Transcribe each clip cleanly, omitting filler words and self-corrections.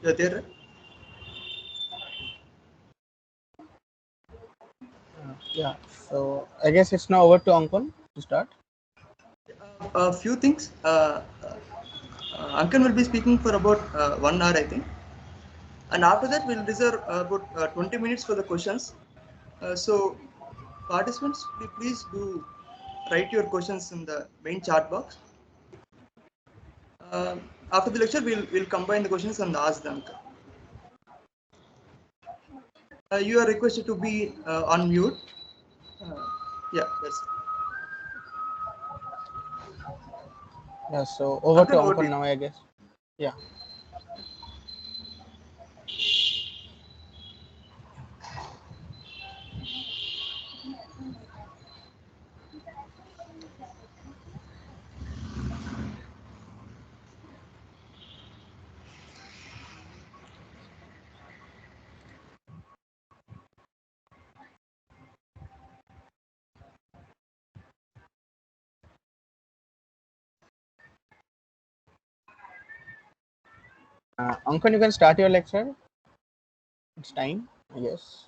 You're there, right? Yeah, so I guess it's now over to Ankan to start. A few things. Ankan will be speaking for about 1 hour, I think. And after that, we'll reserve about 20 minutes for the questions. So, participants, please do write your questions in the main chat box. Uh, After the lecture, we'll combine the questions and ask the Ankan. You are requested to be on mute. Yeah, that's it. Yeah, so over to Ankan, over to Ankan you. now, I guess. Yeah. Ankan, you can start your lecture. It's time, I guess.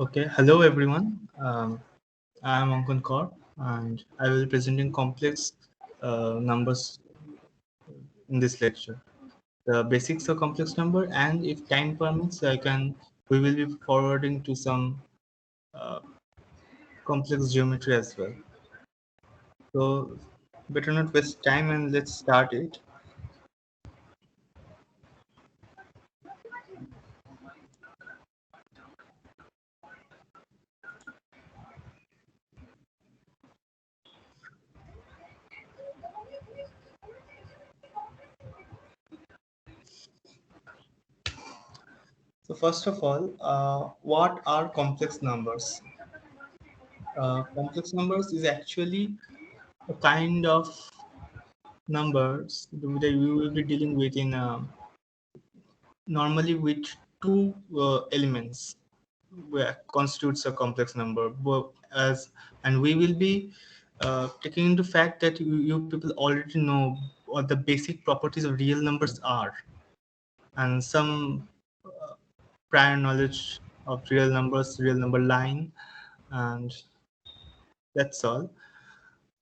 Okay, hello everyone. I am Ankan Kaur and I will be presenting complex numbers in this lecture. The basics of complex number, and if time permits, we will be forwarding to some uh, complex geometry as well. So better not waste time and let's start it. So first of all, what are complex numbers? Complex numbers is actually a kind of numbers that we will be dealing with in normally with two elements where constitutes a complex number. As and we will be taking into fact that you people already know what the basic properties of real numbers are, and some prior knowledge of real numbers, real number line, and that's all.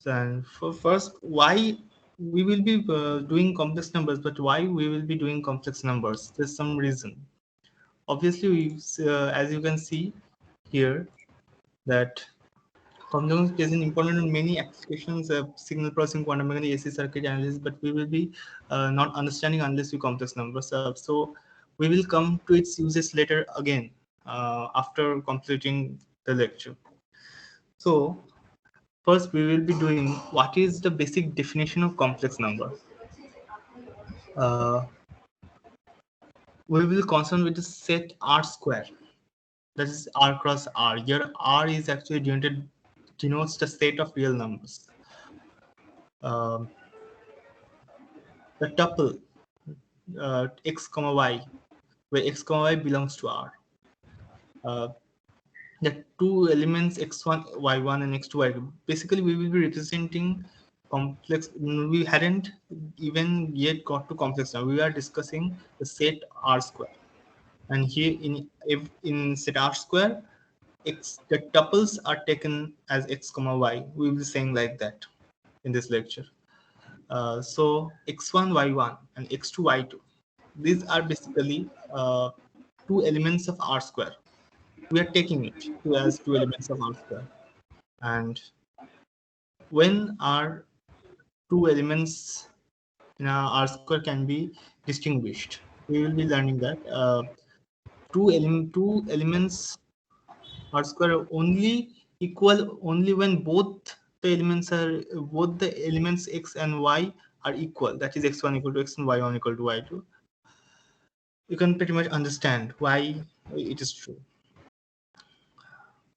And for first, why we will be doing complex numbers, but why we will be doing complex numbers? There's some reason. Obviously, as you can see here, that conjugation plays an important in many applications of signal processing, quantum mechanics, AC circuit analysis, but we will be not understanding unless we complex numbers. So we will come to its uses later again after completing the lecture. So first, we will be doing what is the basic definition of complex number. Uh, we will concern with the set R square. That is R cross R. Here R is actually denotes the set of real numbers. Um, the tuple x comma y, where x comma y belongs to R. Uh, the two elements x1 y1 and x2 y2. Basically, we will be representing complex. We hadn't even yet got to complex now. We are discussing the set R square, and here in set R square, the tuples are taken as x comma y. We will be saying like that in this lecture. So x1 y1 and x2 y2, these are basically two elements of R square. We are taking it as two elements of R square, and when our two elements in our R square can be distinguished, we will be learning that two elements R square are only equal only when both the elements x and y are equal. That is x1 equal to x and y1 equal to y2. You can pretty much understand why it is true.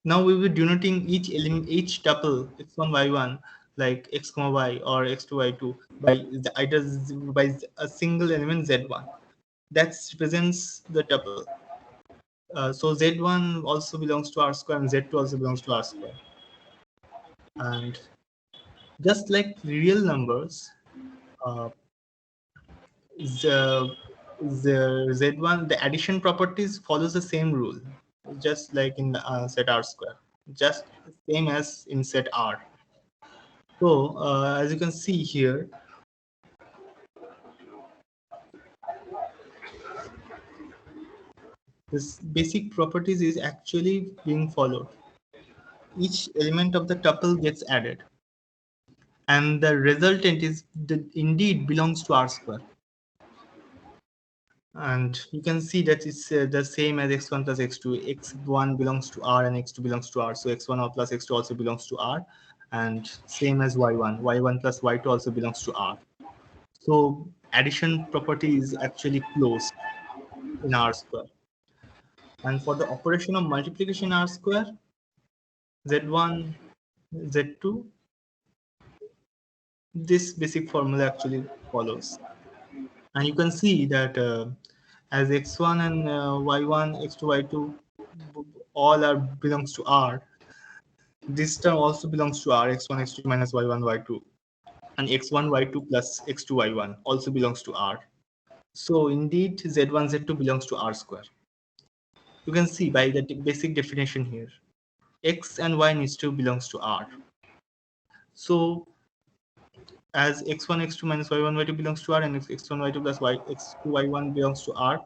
Now we will be denoting each element, each tuple x1 y1 like x comma y or x2 y2 by either by a single element z1 that represents the tuple. So z1 also belongs to R square and z2 also belongs to R square. And just like real numbers, uh, the, the z1, the addition properties follows the same rule, just like in set R square, just same as in set R. So as you can see here, this basic properties is actually being followed. Each element of the tuple gets added, and the resultant is indeed belongs to R square. And you can see that it's the same as x1 plus x2. X1 belongs to R and x2 belongs to R. So x1 plus x2 also belongs to R. And same as y1. y1 plus y2 also belongs to R. So addition property is actually closed in R square. And for the operation of multiplication R square, z1, z2, this basic formula actually follows. And you can see that as x1 and y1, x2, y2 all are belongs to R. This term also belongs to R, x1, x2 minus y1, y2. And x1, y2 plus x2, y1 also belongs to R. So indeed, z1, z2 belongs to R square. You can see by the basic definition here, x and y needs to belongs to R. So as x1, x2 minus y1, y2 belongs to R and x1, y2 plus x2, y1 belongs to R,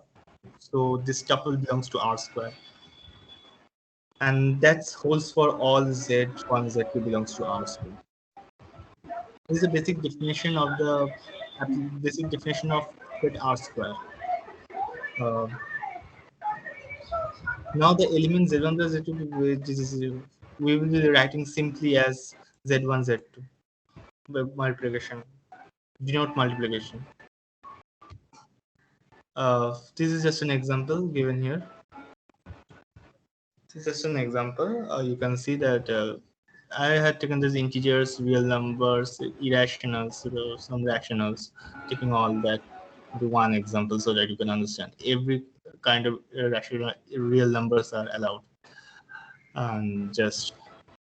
so this tuple belongs to R square. And that holds for all z1, z2 belongs to R square. This is the basic definition of the basic definition of set R square. Uh, Now the element z1 plus z2 we will be writing simply as z1 z2 by multiplication, denote multiplication. This is just an example given here. This is just an example. You can see that I had taken these integers, real numbers, irrationals, some rationals, taking all that into one example so that you can understand every kind of rational real numbers are allowed, and just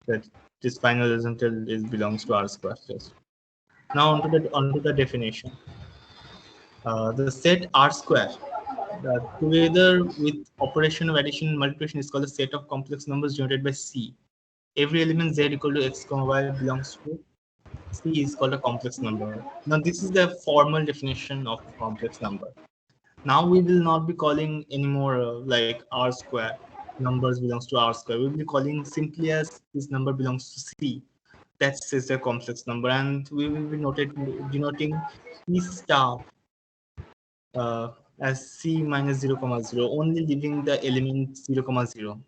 that this final result is belongs to R square. Just now onto the definition. The set R square together with operation of addition and multiplication is called a set of complex numbers denoted by C. Every element z equal to x comma y belongs to C is called a complex number. Now this is the formal definition of complex number. Now we will not be calling anymore like R square numbers belongs to R square. We will be calling simply as this number belongs to C. That is a complex number, and we will be denoting C star uh, as C minus 0 comma 0, only leaving the element 0 comma 0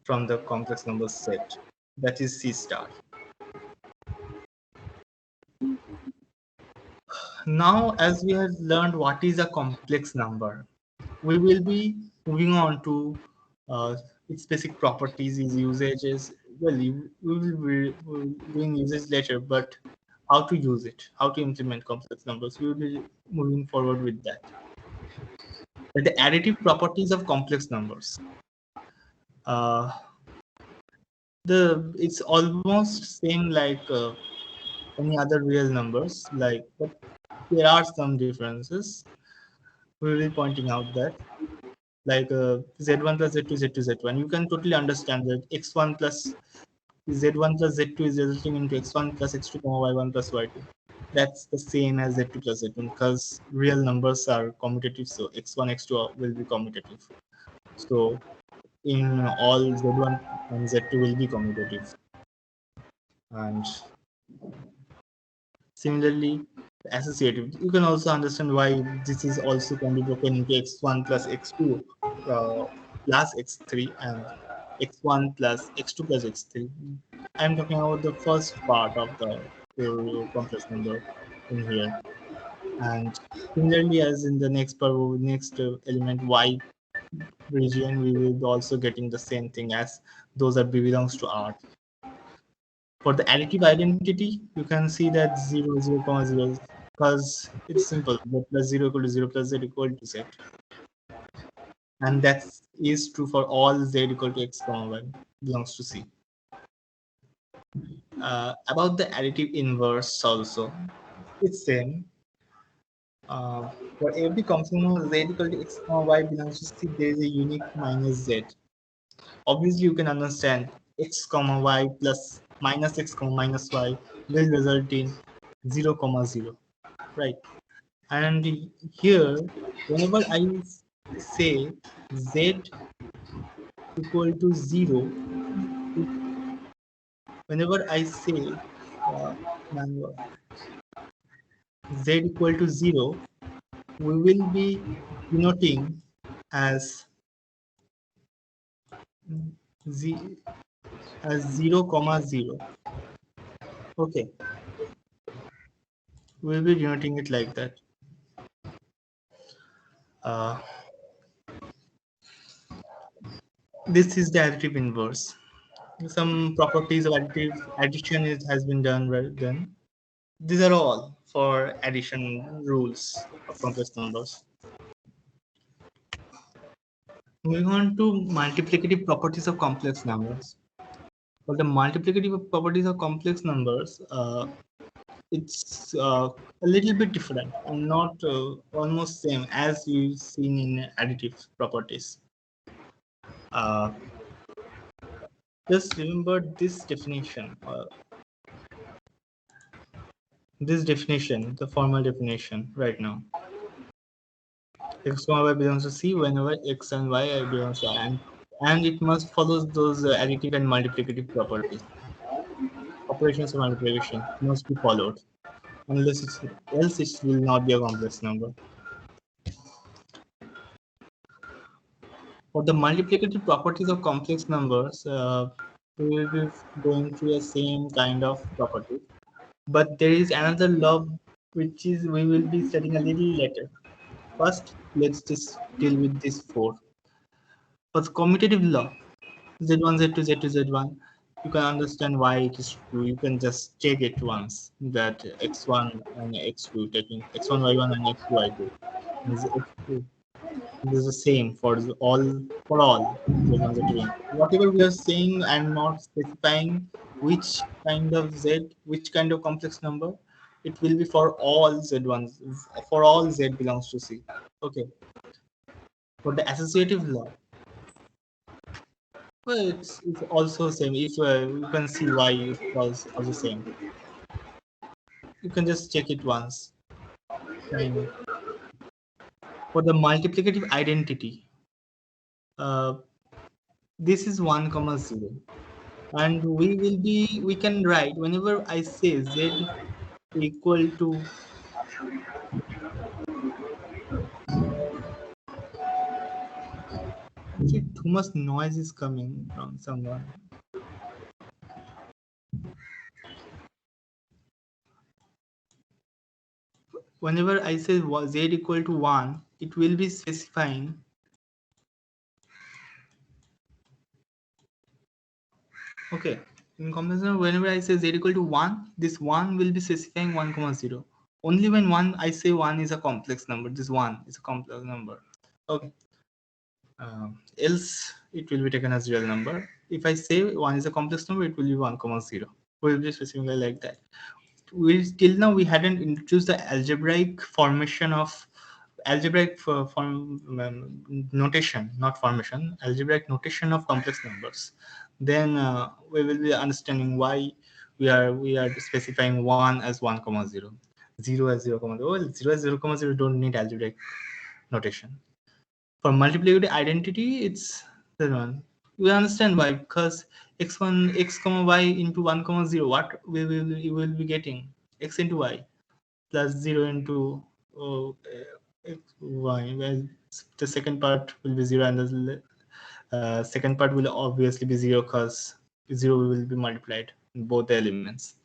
from the complex number set. That is C star. Now, as we have learned what is a complex number, we will be moving on to its basic properties, its usages. Well, we will be doing usage later, but how to use it, how to implement complex numbers, we will be moving forward with that. The additive properties of complex numbers. Uh, it's almost same like any other real numbers, like, but there are some differences. We will be pointing out that, like z1 plus z2 z2 z1, you can totally understand that x1 plus z1 plus z2 is resulting into x1 plus x2 comma y1 plus y2. That's the same as z2 plus z1 because real numbers are commutative, so x1 x2 will be commutative. So in all z1 and z2 will be commutative. And similarly, associative. You can also understand why this is also can be broken into x1 plus x2 plus x3 and x1 plus x2 plus x3. I'm talking about the first part of the complex number in here. And similarly, as in the next part, next element y, region, we will be also getting the same thing as those that belongs to R. For the additive identity, you can see that 0, 0, comma 0, because it's simple. Z plus 0 equal to 0 plus z equal to z. And that is true for all z equal to x, comma 1 belongs to C. About the additive inverse also, it's same. For every constant z equal to x, comma y belongs to C, there is a unique minus z. Obviously, you can understand x, comma y plus minus x, comma minus y will result in 0, comma 0, right? And here, whenever I say z equal to 0, whenever I say uh, z equal to 0, we will be denoting as z as 0, comma 0. Okay, we'll be denoting it like that. Uh, this is the additive inverse. Some properties of additive addition has been done. These are all for addition rules of complex numbers. Moving on to multiplicative properties of complex numbers. For the multiplicative properties of complex numbers, it's a little bit different and not almost same as you've seen in additive properties. Uh, just remember this definition, the formal definition right now. X, y belongs to C whenever x and y belongs to R, and it must follow those additive and multiplicative properties. Operations of multiplication must be followed, unless else it will not be a complex number. For the multiplicative properties of complex numbers, we will be going through the same kind of properties, but there is another law which is we will be studying a little later. First, let's just deal with this four. For the commutative law, Z1, Z2, Z2, Z1, you can understand why it is true. You can just check it once that X1 and X2 taking X1, Y1 and X2, Y2 is X2. It is the same for all Z1, Z2. Whatever we are saying and not specifying which kind of Z, which kind of complex number, it will be for all Z1s, for all Z belongs to C. Okay. For the associative law, well, it's also same. If you can see why it's also same. You can just check it once. And for the multiplicative identity, uh, this is 1 comma 0, and we can write whenever I say z equal to actually too much noise is coming from someone. Whenever I say z equal to 1, it will be specifying okay. In comparison, whenever I say z equal to 1, this 1 will be specifying 1 comma 0. Only when I say 1 is a complex number, this 1 is a complex number. Okay. Else it will be taken as real number. If I say 1 is a complex number, it will be 1 comma 0. We will be specifying like that. Till now we hadn't introduced the algebraic formation of algebraic form notation, not formation, algebraic notation of complex numbers. Then we will be understanding why we are specifying 1 as 1 comma 0, 0 as 0 comma 0. Well, 0 as 0 comma 0 don't need algebraic notation. For multiplicative identity, it's the one. We understand why, because x1 x comma y into 1 comma 0, what we will be getting x into y plus 0 into x, y. Well, the second part will be 0, and the second part will obviously be 0 because 0 will be multiplied in both the elements.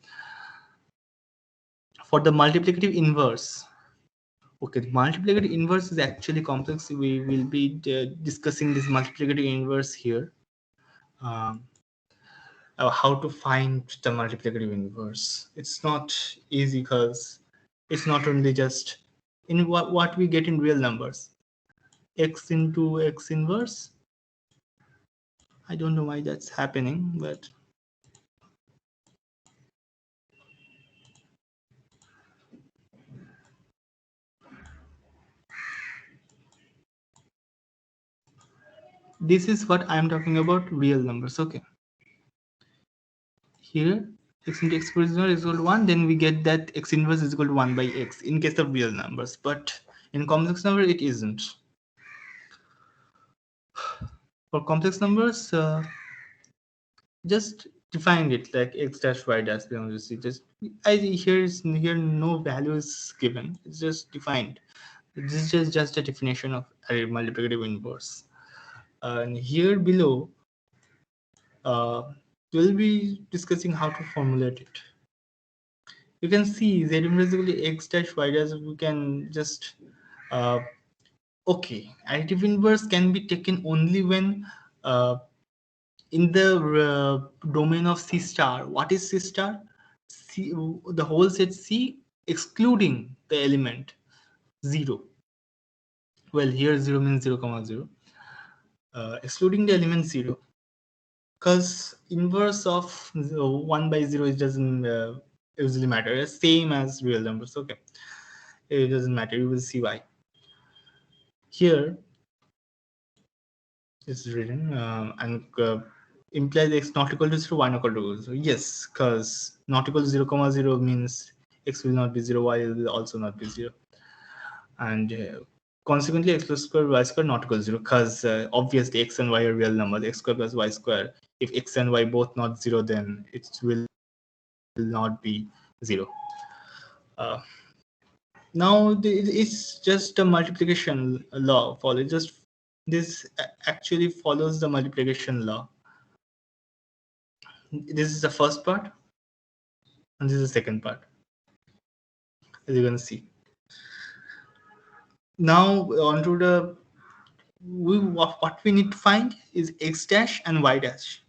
For the multiplicative inverse, Okay, the multiplicative inverse is actually complex. We will be discussing this multiplicative inverse here. Um, how to find the multiplicative inverse. It's not easy because it's not only just in what we get in real numbers. X into X inverse. I don't know why that's happening, but this is what I'm talking about, real numbers. Okay. Here x into x is equal to 1, then we get that x inverse is equal to 1 by x in case of real numbers, but in complex number it isn't. For complex numbers, just define it like x dash y dash belongs to c. Just here no value is given, it's just defined. This is just a definition of a multiplicative inverse. And here below, we'll be discussing how to formulate it. You can see z inverse is equal to x dash y dash. We can just okay, additive inverse can be taken only when in the domain of C star. What is C star? C, the whole set C excluding the element 0. Well, here 0 means 0 comma 0. Excluding the element 0. Because inverse of 1 by 0 it doesn't usually matter. It's same as real numbers. Okay, it doesn't matter. You will see why. Here it's written and implies x not equal to 0, y not equal to 0. Yes, because not equal to 0 comma 0 means x will not be 0, y will also not be 0. And consequently x plus square y square not equal to 0, because obviously x and y are real numbers. X square plus y square, if x and y both not 0, then it will not be 0. uh, Now it's just a multiplication law follow. Just this actually follows the multiplication law. This is the first part and this is the second part, as you can see. Now onto the what we need to find is x dash and y dash.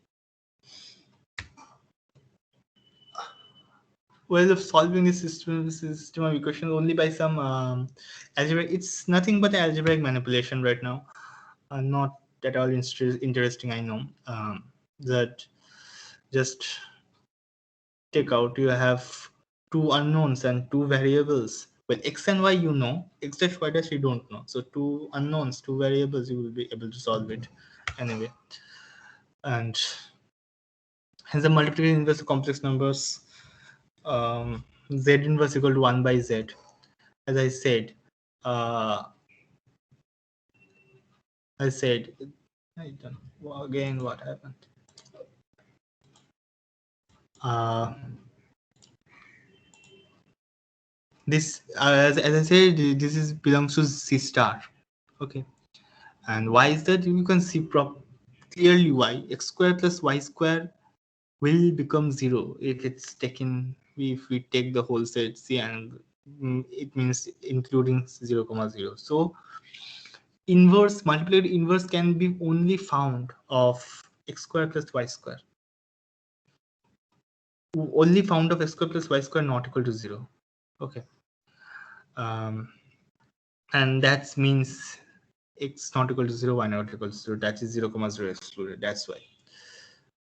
Well, of solving this system of equations only by some algebraic, it's nothing but algebraic manipulation right now. Not at all interesting, I know. That just take out, you have two unknowns and two variables. Well, x and y you know, x dash y dash you don't know. So two unknowns, two variables, you will be able to solve it anyway. And hence the multiplication inverse of complex numbers, z inverse equal to 1 by z. As I said, uh, I said, I don't know again what happened. Uh, this as I said, this is belongs to C star. Okay, and why is that? You can see clearly why. X square plus y square will become 0 if it's taken, if we take the whole set C, and it means including 0 comma 0. So inverse, multiplicative inverse can be only found of x square plus y square. Only found of x square plus y square not equal to 0. Okay. And that means x not equal to 0, y not equal to 0. That is 0 comma 0 excluded. That's why.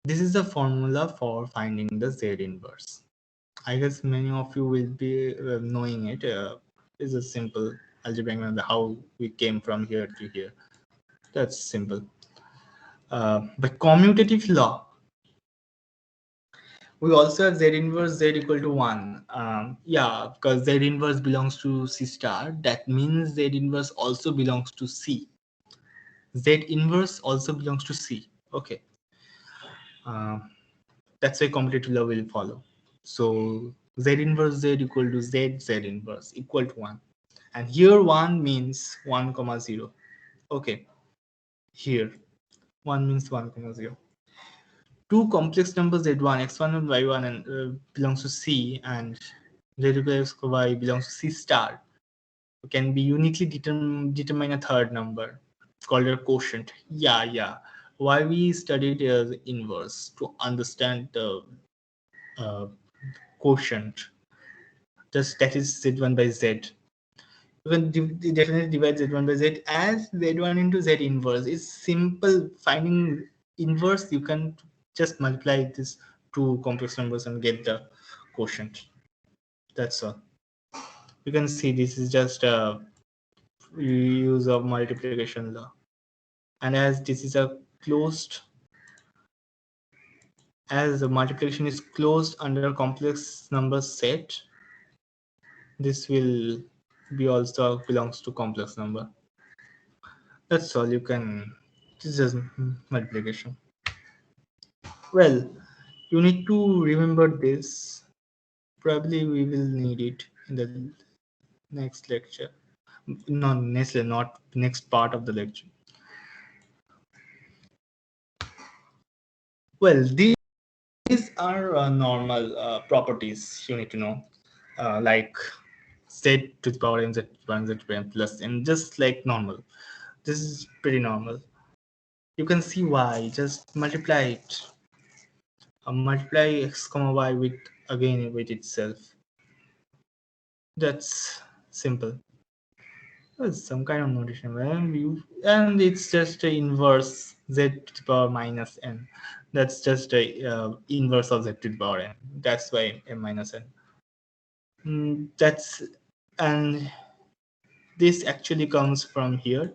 This is the formula for finding the z inverse. I guess many of you will be knowing it. It's a simple algebraic method, how we came from here to here. That's simple. But commutative law, we also have z inverse z equal to 1. Yeah, because z inverse belongs to C star. That means z inverse also belongs to C. Z inverse also belongs to C. Okay. Uh, that's why commutative law will follow. So z inverse z equal to z inverse equal to 1. And here 1 means 1 comma 0. Okay. Here 1 means 1 comma 0. Two complex numbers z1, x1 and y1 and belongs to C, and z equal to x y belongs to C star. can be uniquely determine a third number called a quotient. Yeah. Why we studied the inverse to understand the uh, quotient. Just that is z1 by z. You can definitely divide z1 by z as z1 into z inverse. It's simple. Finding inverse, you can just multiply these two complex numbers and get the quotient. That's all. You can see this is just a use of multiplication law. And as this is a closed, as the multiplication is closed under a complex number set, this will be also belongs to complex number. That's all. You can, this is multiplication. Well, you need to remember this. Probably we will need it in the next lecture. Not next part of the lecture. Well, these are normal properties you need to know, like z to the power n, z1, z2 plus n, just like normal. This is pretty normal. You can see y, just multiply it. Multiply x comma y with again with itself. That's simple. It's some kind of notation, and it's just a inverse z to the power minus n. That's just a inverse of z to the power n. That's why m minus n. That's, and this actually comes from here,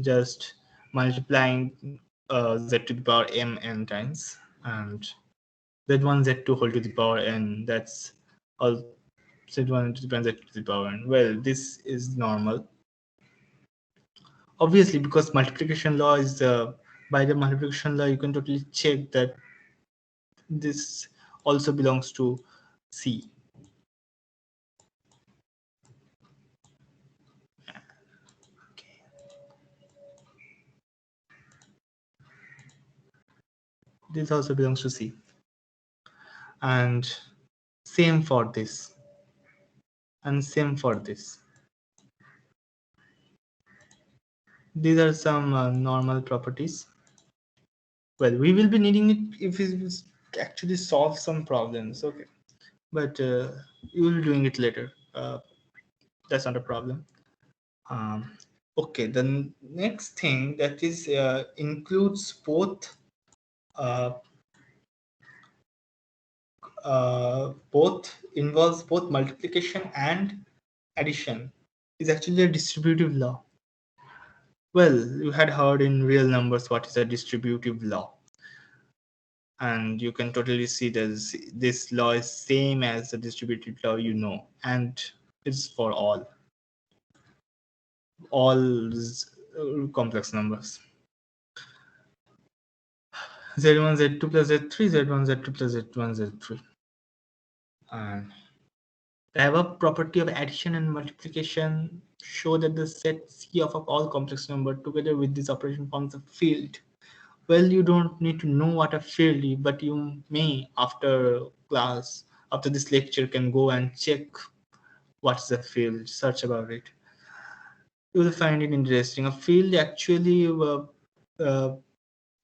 just multiplying z to the power m n times, and z1 z2 whole to the power n. That's all. Z1 to the power z to the power n. Well, this is normal. Obviously, because multiplication law is by the multiplication law, you can totally check that this also belongs to C. This also belongs to C. And same for this. And same for this. These are some normal properties. Well, we will be needing it if we actually solve some problems. Okay. But you will be doing it later. That's not a problem. Um, okay, the next thing that is includes uh, both involves both multiplication and addition is actually a distributive law. Well, you had heard in real numbers what is a distributive law, and you can totally see that this law is same as the distributive law, and it's for all complex numbers. Z1 z2 plus z3, z1 z2 plus z1 z3. And the above property of addition and multiplication show that the set C of all complex number together with this operation forms a field. Well, you don't need to know what a field is, but you may after class, after this lecture, can go and check what's the field, search about it. You will find it interesting. A field actually uh,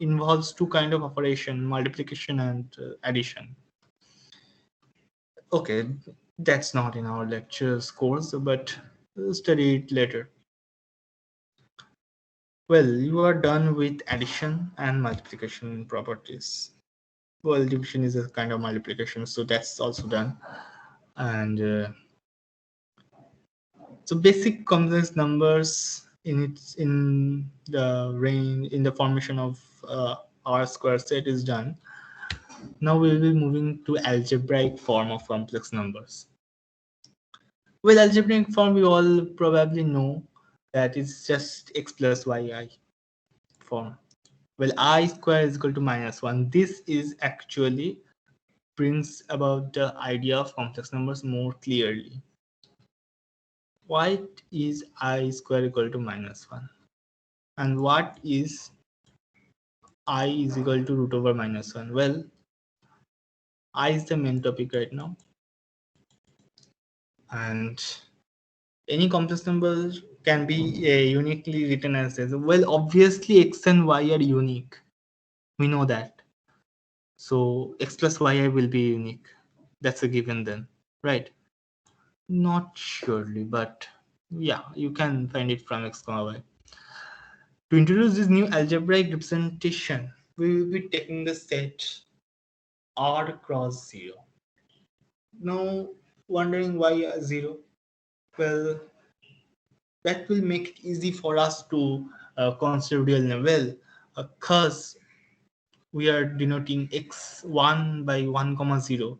involves two kind of operation, multiplication and addition. Okay, that's not in our lectures course, but we'll study it later. Well, you are done with addition and multiplication properties. Well, division is a kind of multiplication, so that's also done. And so basic complex numbers in the range, in the formation of R square set is done. Now we will be moving to algebraic form of complex numbers. Well, algebraic form we all probably know that it's just x plus yi form. Well, I square is equal to -1. This is actually brings about the idea of complex numbers more clearly. What is I square equal to -1? And what is I is equal to root over -1? Well, I is the main topic right now. And Any complex number can be uniquely written as this. Well, obviously x and y are unique. We know that. So x plus yi will be unique. That's a given then, right? Not surely, but yeah, you can find it from x comma y. To introduce this new algebraic representation, we will be taking the set R cross 0. Now, wondering why 0? Well, that will make it easy for us to consider real number. Well, because we are denoting x1 by 1 comma 0.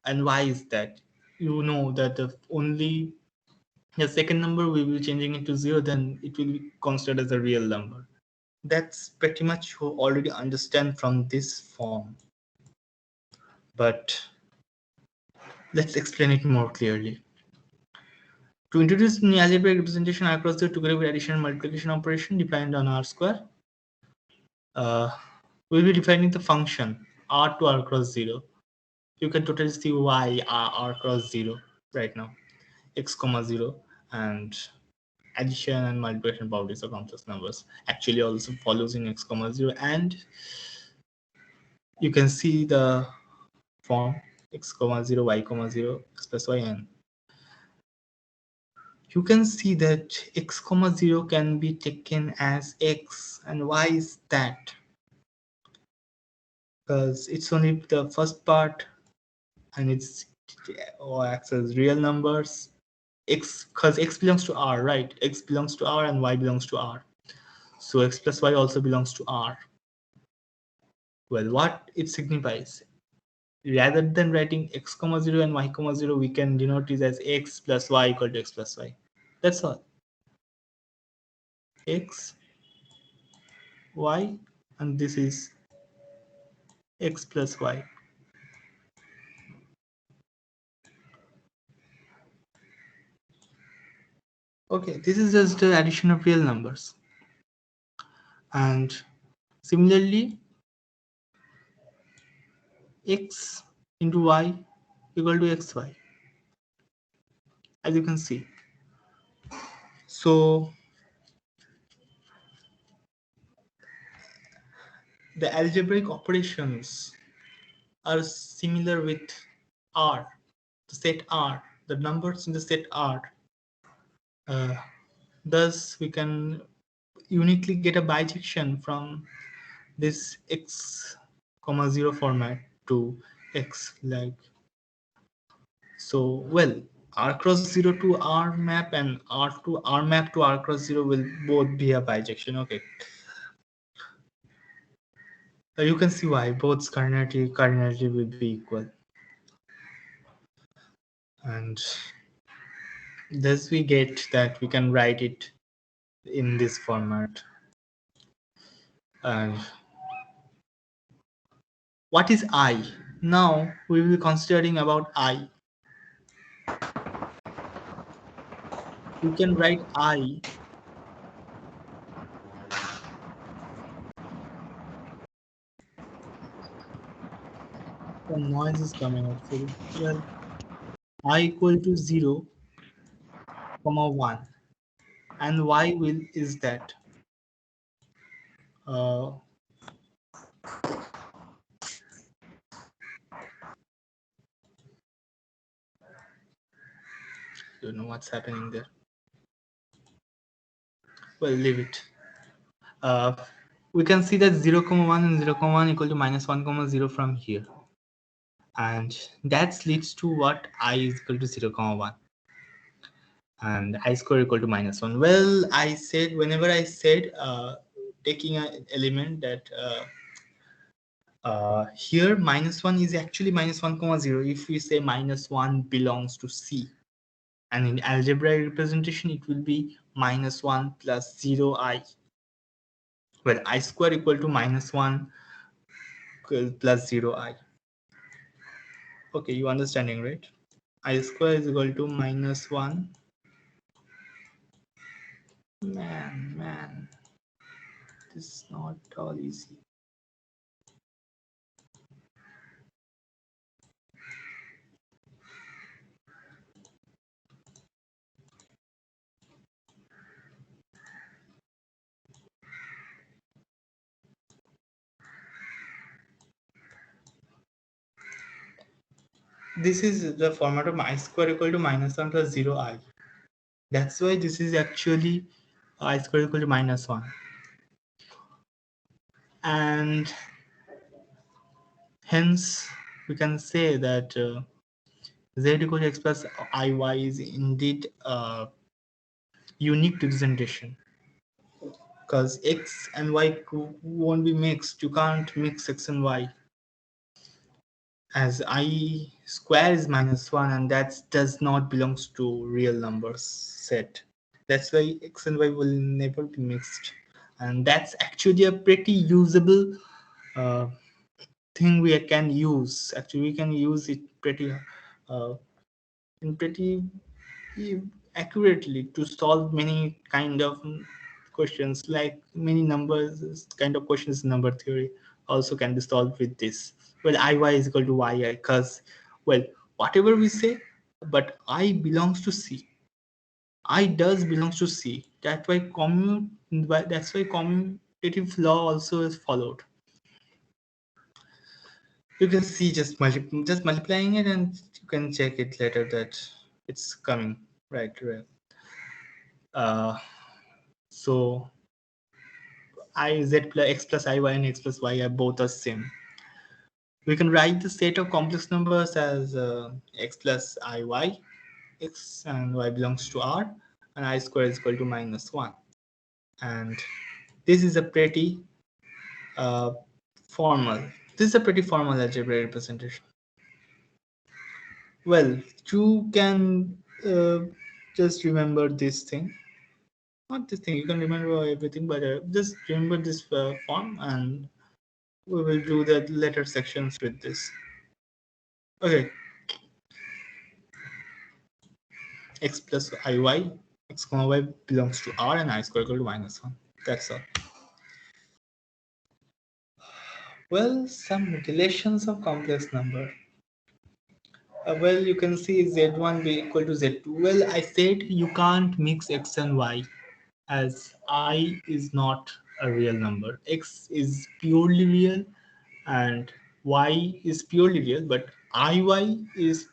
And why is that? You know that the second number we will be changing it to 0, then it will be considered as a real number. That's pretty much you already understand from this form. But let's explain it more clearly. To introduce the algebraic representation across the together with addition and multiplication operation dependent on R square, we'll be defining the function R to R cross 0. You can totally see why R cross 0 right now, x comma 0, and addition and multiplication properties of complex numbers actually also follows in x comma 0, and you can see the form x comma 0 y comma 0 x plus y, and you can see that x comma 0 can be taken as x. And why is that? Because it's only the first part and it's acts as real numbers. X, because x belongs to R, right? X belongs to R and y belongs to R, so x plus y also belongs to R. Well, what it signifies, rather than writing x comma 0 and y comma 0, we can denote it as x plus y equal to x plus y. That's all. X, y, and this is x plus y. Okay, this is just the addition of real numbers. And similarly, x into y equal to xy, as you can see. So the algebraic operations are similar with R, the set R, the numbers in the set R. Uh, Thus, we can uniquely get a bijection from this x comma 0 format to x, like so. Well, R cross 0 to R map and R to R map to R cross 0 will both be a bijection. Okay, you can see why both cardinality will be equal, and thus we get that we can write it in this format. And what is I? Now we will be considering about I. We can write I. Some noise is coming actually. Well, I equal to 0, comma 1, and y will is that uh, don't know what's happening there. Well, leave it. Uh, we can see that 0, comma 1 and 0, comma 1 equal to minus 1, comma 0 from here, and that leads to what I is equal to 0, comma 1, and I square equal to minus 1. Well, I said whenever I said taking an element that here minus 1 is actually minus 1 comma 0 if we say minus 1 belongs to C, and in algebraic representation it will be minus 1 plus 0 I, where I square equal to minus 1 plus 0 I. Okay, you understanding, right? I square is equal to minus 1. Man, this is not all easy. this is the format of I square equal to minus 1 plus 0 I. That's why this is actually I square equal to minus 1. And hence we can say that z equal to x plus iy is indeed a unique representation, because x and y won't be mixed. You can't mix x and y, as I square is minus 1 and that does not belongs to real numbers set. That's why x and y will never be mixed, and that's actually a pretty usable uh, thing we can use. Actually, we can use it pretty uh, in pretty accurately to solve many kind of questions, like many numbers kind of questions in number theory also can be solved with this. Well, iy is equal to yi, because, well, whatever we say, but I belongs to c. I does belongs to c. That's why commutative law also is followed. You can see just multiplying it, and you can check it later that it's coming right. uh, so I z plus x plus iy and x plus y are both the same. We can write the set of complex numbers as x plus iy, x and y belongs to r, and I square is equal to minus 1. And this is a pretty uh, formal. This is a pretty formal algebraic representation. Well, you can just remember this thing. Not this thing, you can remember everything, but just remember this form, and we will do the later sections with this. Okay, x plus iy, x comma y belongs to r, and I square equal to minus 1. That's all. Well, some relations of complex number. Well, you can see z1 be equal to z2. Well, I said you can't mix x and y, as I is not a real number. X is purely real and y is purely real, but iy is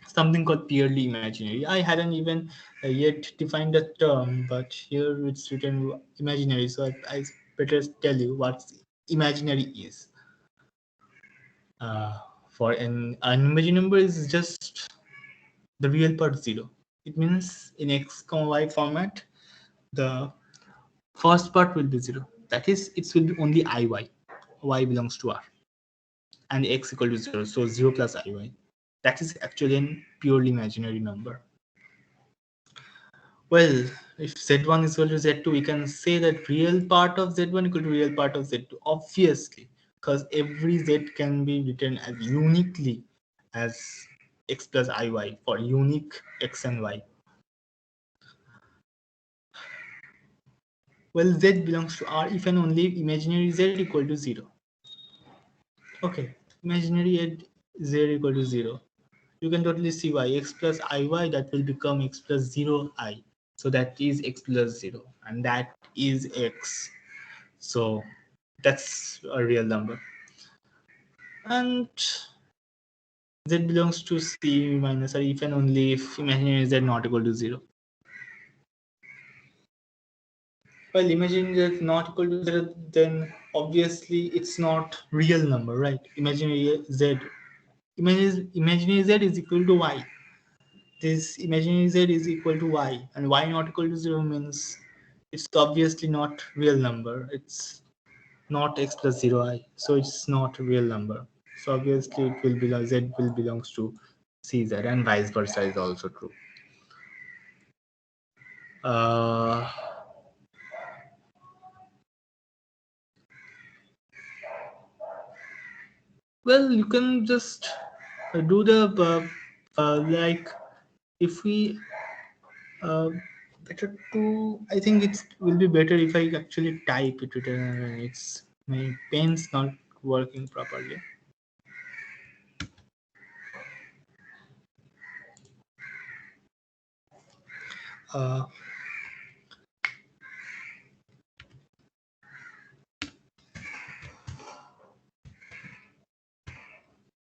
something called purely imaginary. I hadn't even yet defined the term, but here it's written imaginary, so I better tell you what imaginary is. Uh, for an imaginary number is just the real part 0. It means in x comma y format, the first part will be 0. That is, it will be only iy. Y belongs to r, and x equal to 0. So 0 plus iy. That is actually a purely imaginary number. Well, if z1 is equal to z2, we can say that real part of z1 equal to real part of z2. Obviously, because every z can be written as uniquely as x plus iy for unique x and y. Well, z belongs to r if and only imaginary z equal to 0. Okay, imaginary z equal to 0. You can totally see why x plus iy, that will become x plus 0 I. So that is x plus 0, and that is x. So that's a real number. And z belongs to c minus r if and only if imaginary z not equal to 0. Well, imaginary z not equal to 0, then obviously it's not real number, right? Imaginary z is equal to y. This imaginary z is equal to y, and y not equal to 0 means it's obviously not real number. It's not x plus 0 I, so it's not a real number. So obviously it will belong, z will belongs to cz, and vice versa is also true. uh, well, you can just do the like, if we uh, better to, I think it will be better if I actually type it. It's my pen's not working properly. uh,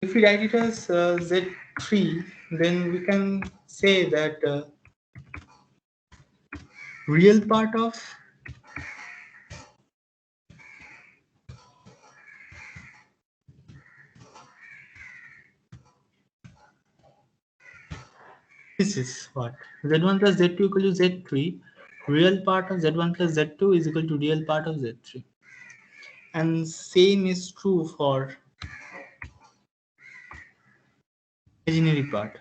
If we write it as Z3, then we can say that real part of this is what Z1 plus Z2 equal to Z3. Real part of Z1 plus Z2 is equal to real part of Z3. And same is true for imaginary part.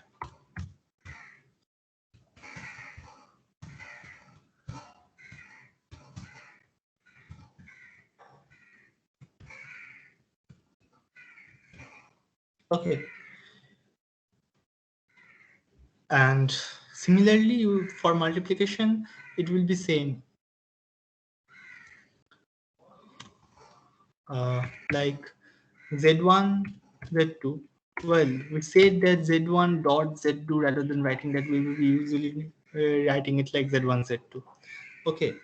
Okay. And similarly, for multiplication, it will be same. Like Z1, Z2. Well, we said that Z1 dot Z2 rather than writing that we will be usually writing it like Z1, Z2. Okay.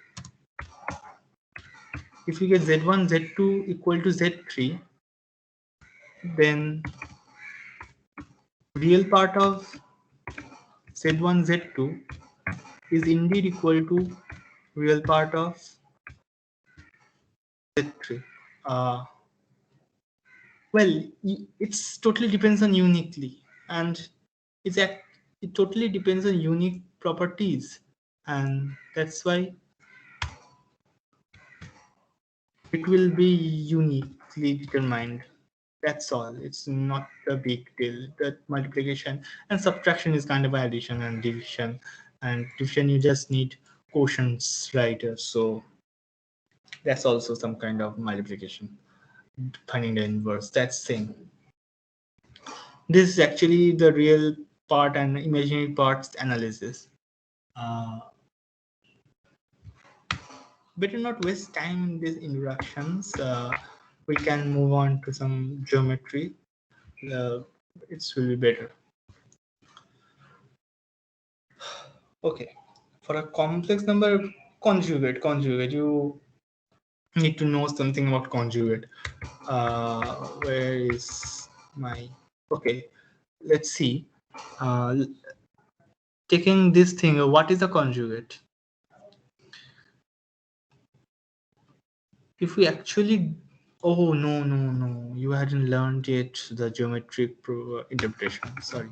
If we get Z1, Z2 equal to Z3, then real part of Z1, Z2 is indeed equal to real part of Z3. Uh, well, it's totally depends on uniquely, and it's it totally depends on unique properties, and that's why it will be uniquely determined. That's all. It's not a big deal. That multiplication and subtraction is kind of addition and division. And division, you just need quotients, right? So that's also some kind of multiplication. Finding the inverse. That's same. This is actually the real part and imaginary parts analysis. Uh, Better not waste time in these introductions. We can move on to some geometry. It's really better. Okay, for a complex number, conjugate. You need to know something about conjugate. Where is my? Okay, let's see. Uh, Taking this thing, what is a conjugate? If we actually, oh no, you hadn't learned yet the geometric interpretation. Sorry.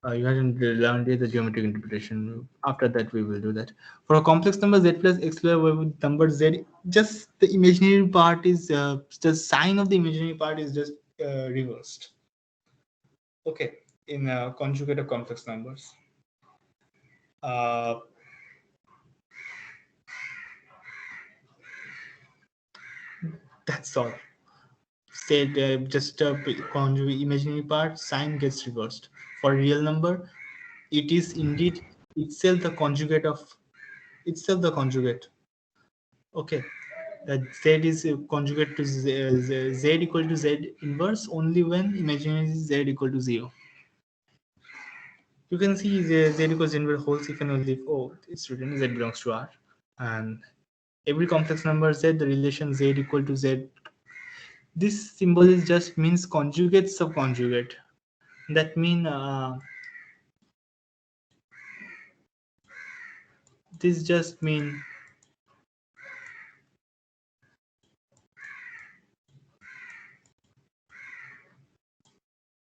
You hadn't learned yet the geometric interpretation. After that, we will do that. For a complex number z plus x square with number z, just the imaginary part is the sign of the imaginary part is just reversed. Okay, in conjugate of complex numbers. Uh, that's all. Said just a conjugate imaginary part sign gets reversed. For real number, it is indeed itself the conjugate of itself the conjugate. Okay, z is conjugate to z equal to z inverse only when imaginary is z equal to 0. You can see z equals inverse holds if and only if it's written z belongs to R, and every complex number z the relation z equal to z. This symbol is just means conjugate subconjugate. That mean this just mean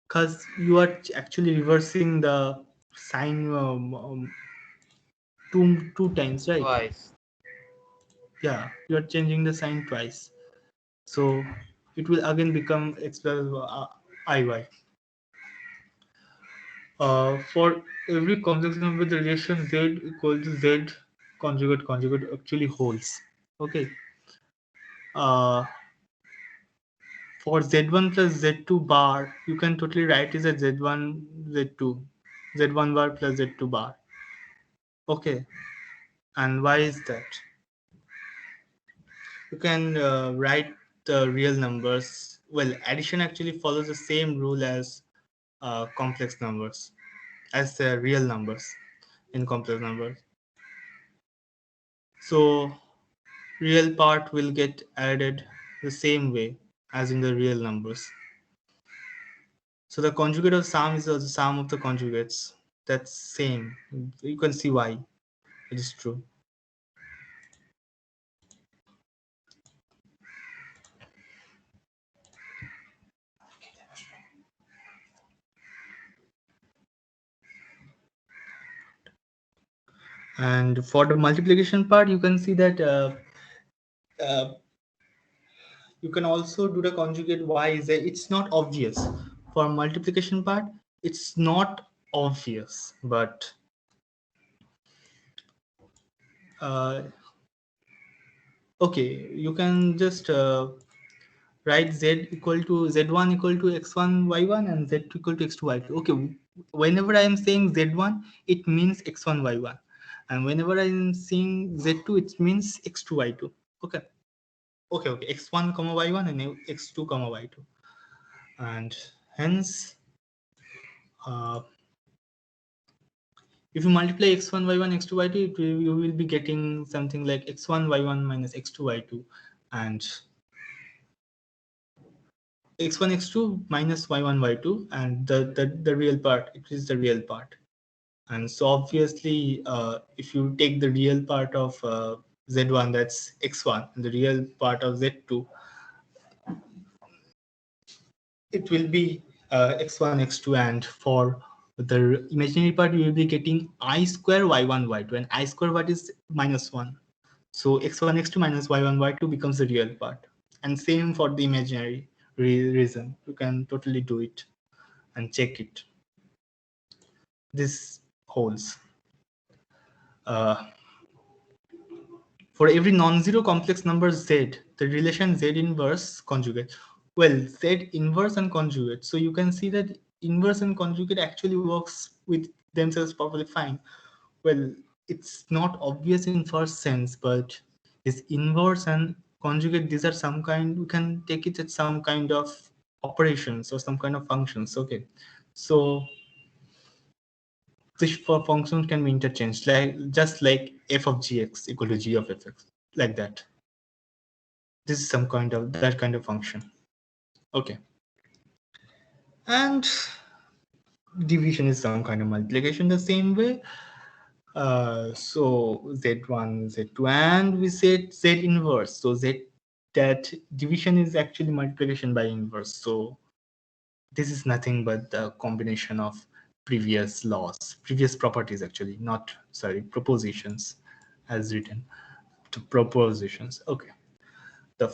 because you are actually reversing the sign two times, right? Twice. Yeah, you are changing the sign twice, so it will again become x plus iy. For every complex number, the relation z equal to z conjugate actually holds. Okay. Uh, for z1 plus z2 bar, you can totally write it as z1 z2 z1 bar plus z2 bar. Okay, and why is that? You can write the real numbers. Well, addition actually follows the same rule as complex numbers, as the real numbers in complex numbers. So real part will get added the same way as in the real numbers. So the conjugate of sum is the sum of the conjugates. That's same. You can see why it is true. And for the multiplication part, you can see that uh, you can also do the conjugate y is that it's not obvious. For multiplication part, it's not obvious, but uh, okay, you can just write z equal to z1 equal to x1 y1 and z2 equal to x2 y2. Okay, whenever I am saying z1, it means x1 y1, and whenever I am saying z2, it means x2 y2. Okay, okay, x1 comma y1 and x2 comma y2, and hence uh, if you multiply x1 y1 x2 y2, you will be getting something like x1 y1 minus x2 y2, and x1 x2 minus y1 y2, and the real part, it is the real part. And so obviously if you take the real part of z1, that's x1, and the real part of z2, it will be x1 x2, and for the imaginary part you will be getting I square y1 y2, and I square what is minus 1. So x1 x2 minus y1 y2 becomes the real part. And same for the imaginary reason, you can totally do it and check it. This holds uh, for every non-zero complex number z, the relation z inverse conjugate. Well, z inverse and conjugate. So you can see that inverse and conjugate actually works with themselves perfectly fine. Well, it's not obvious in first sense, but this inverse and conjugate, these are some kind, we can take it as some kind of operations or some kind of functions. Okay, so this for functions can be interchanged, like just like f of gx equal to g of fx, like that. This is some kind of that kind of function. Okay, and division is some kind of multiplication the same way. So z1 z2, and we said z inverse, so z, that division is actually multiplication by inverse. So this is nothing but the combination of previous laws, previous properties, actually, not, sorry, propositions, as written to propositions. Okay, the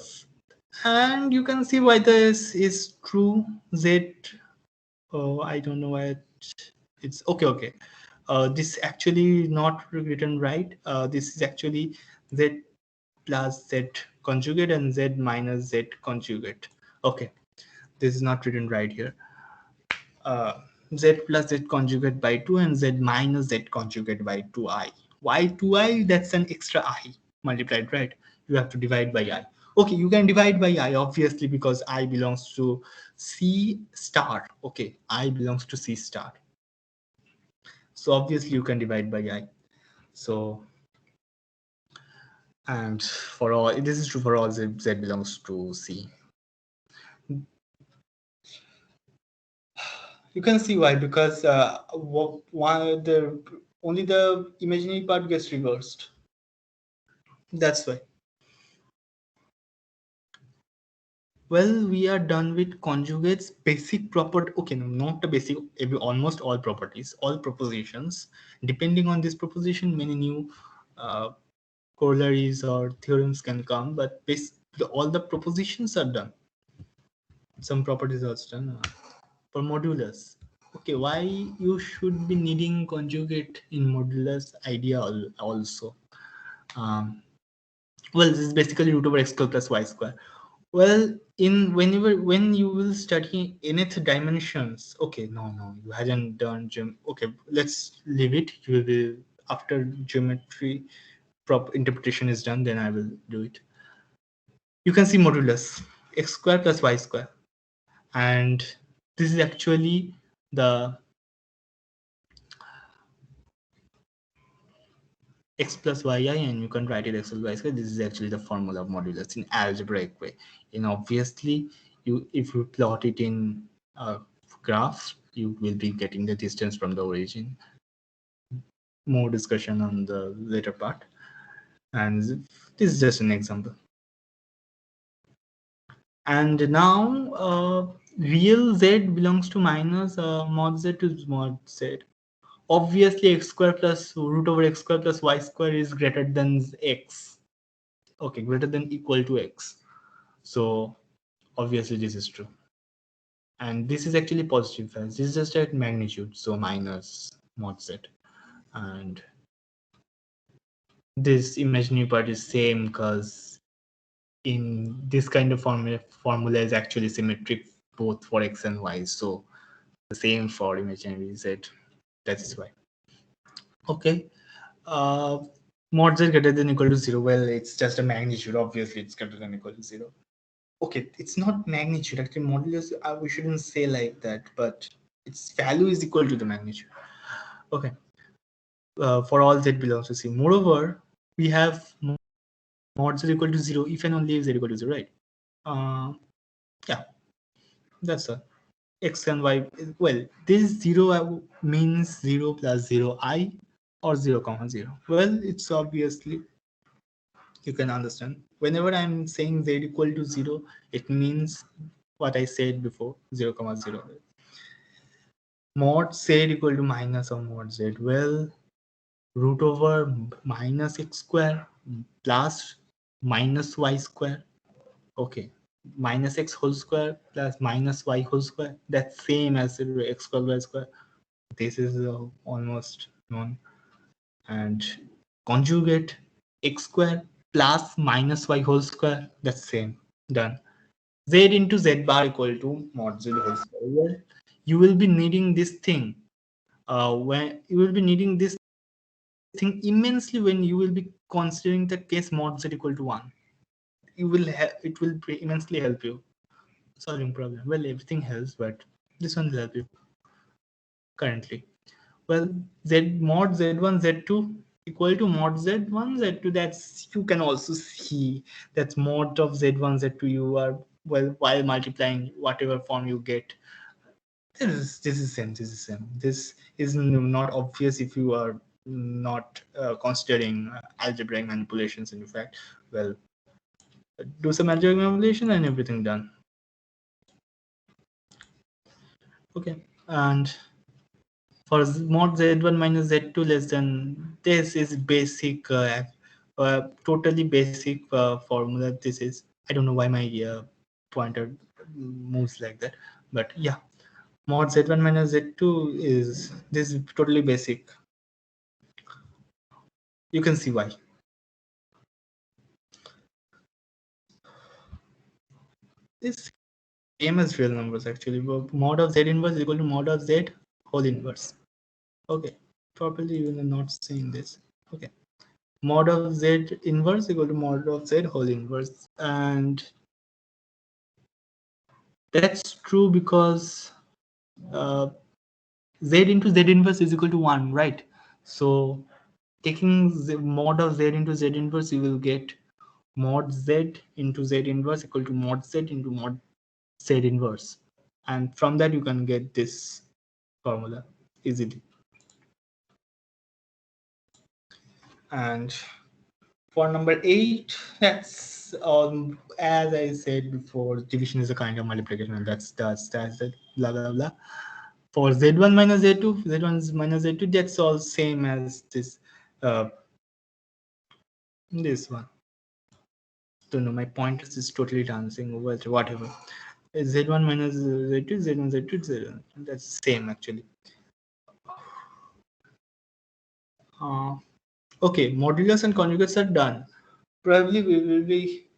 and you can see why this is true. Z, oh, I don't know why it's okay. This actually not written right. This is actually z plus z conjugate and z minus z conjugate. Okay, this is not written right here. uh, z plus z conjugate by 2 and z minus z conjugate by 2i. Why 2i? That's an extra I multiplied, right? You have to divide by I. Okay, you can divide by I, obviously, because I belongs to C star. Okay, I belongs to C star. So obviously you can divide by I. So, and for all, this is true for all z belongs to C. You can see why, because why the only the imaginary part gets reversed. That's why. Well, we are done with conjugates basic property. Okay, no, not the basic, almost all properties, all propositions. Depending on this proposition, many new uh, corollaries or theorems can come, but all the propositions are done. Some properties are done. For modulus. Okay, why you should be needing conjugate in modulus idea also? Um, well, this is basically root over x square plus y square. Well, in when you will study nth dimensions, okay, no, you hadn't done okay, let's leave it. You will be, after geometry prop interpretation is done, then I will do it. You can see modulus x square plus y square, and this is actually the x plus yi, and you can write it x plus y square. This is actually the formula of modulus in algebraic way. And obviously, you if you plot it in graph, you will be getting the distance from the origin. More discussion on the later part. And this is just an example. And now real z belongs to minus mod z to mod z. Obviously x square plus root over x square plus y square is greater than x. Okay, greater than equal to x. So obviously this is true. And this is actually positive values. This is just at magnitude, so minus mod z. And this imaginary part is same because in this kind of formula is actually symmetric both for x and y. So the same for imaginary z. That is why. Okay. Uh, Mod z greater than equal to 0. Well, it's just a magnitude. Obviously, it's greater than equal to 0. Okay, it's not magnitude. Actually, modulus, we shouldn't say like that, but its value is equal to the magnitude. Okay. For all z belongs to C. Moreover, we have mod z equal to 0 if and only if z equal to 0, right? Yeah, that's a x and y. Well, this 0 means 0 plus 0 I or 0 comma 0. Well, it's obviously, you can understand. Whenever I'm saying z equal to 0, it means what I said before, 0 comma 0. Mod z equal to minus of mod z. Well, root over minus x square plus minus y square. Okay, minus x whole square plus minus y whole square. That's same as x square y square. This is almost known. And conjugate x square plus minus y whole square. That's same. Done. Z into z bar equal to mod z whole square. Well, you will be needing this thing. When you will be needing this thing immensely when you will be considering the case mod z equal to 1. You will it will immensely help you solving problem. Well, everything helps, but this one will help you currently. Well, z mod z1 z2 equal to mod z1 z2. That's, you can also see that's mod of z1 z2. You are, well, while multiplying whatever form you get, this is same. This is same. This is not obvious if you are not considering algebraic manipulations. In fact, well, do some algebraic manipulation and everything done. Okay, and for mod z1 minus z2 less than, this is basic, totally basic formula. This is, I don't know why my pointer moves like that, but yeah, mod z1 minus z2 is, this is totally basic. You can see why. This same as real numbers actually. Mod of z inverse is equal to mod of z whole inverse. Okay, properly you are not saying this. Okay, mod of z inverse equal to mod of z whole inverse, and that's true because uh, z into z inverse is equal to 1, right? So taking mod of z into z inverse, you will get mod z into z inverse equal to mod z into mod z inverse, and from that you can get this formula easily. And for number 8, that's as I said before, division is a kind of multiplication, and that's that, blah blah blah. For z1 minus z2, z1 minus z2, that's all same as this. This one. Don't know, my pointer is totally dancing over whatever. Z1 minus z2, z1 z2, z1. That's same actually. Okay, modulus and conjugates are done. Probably we will be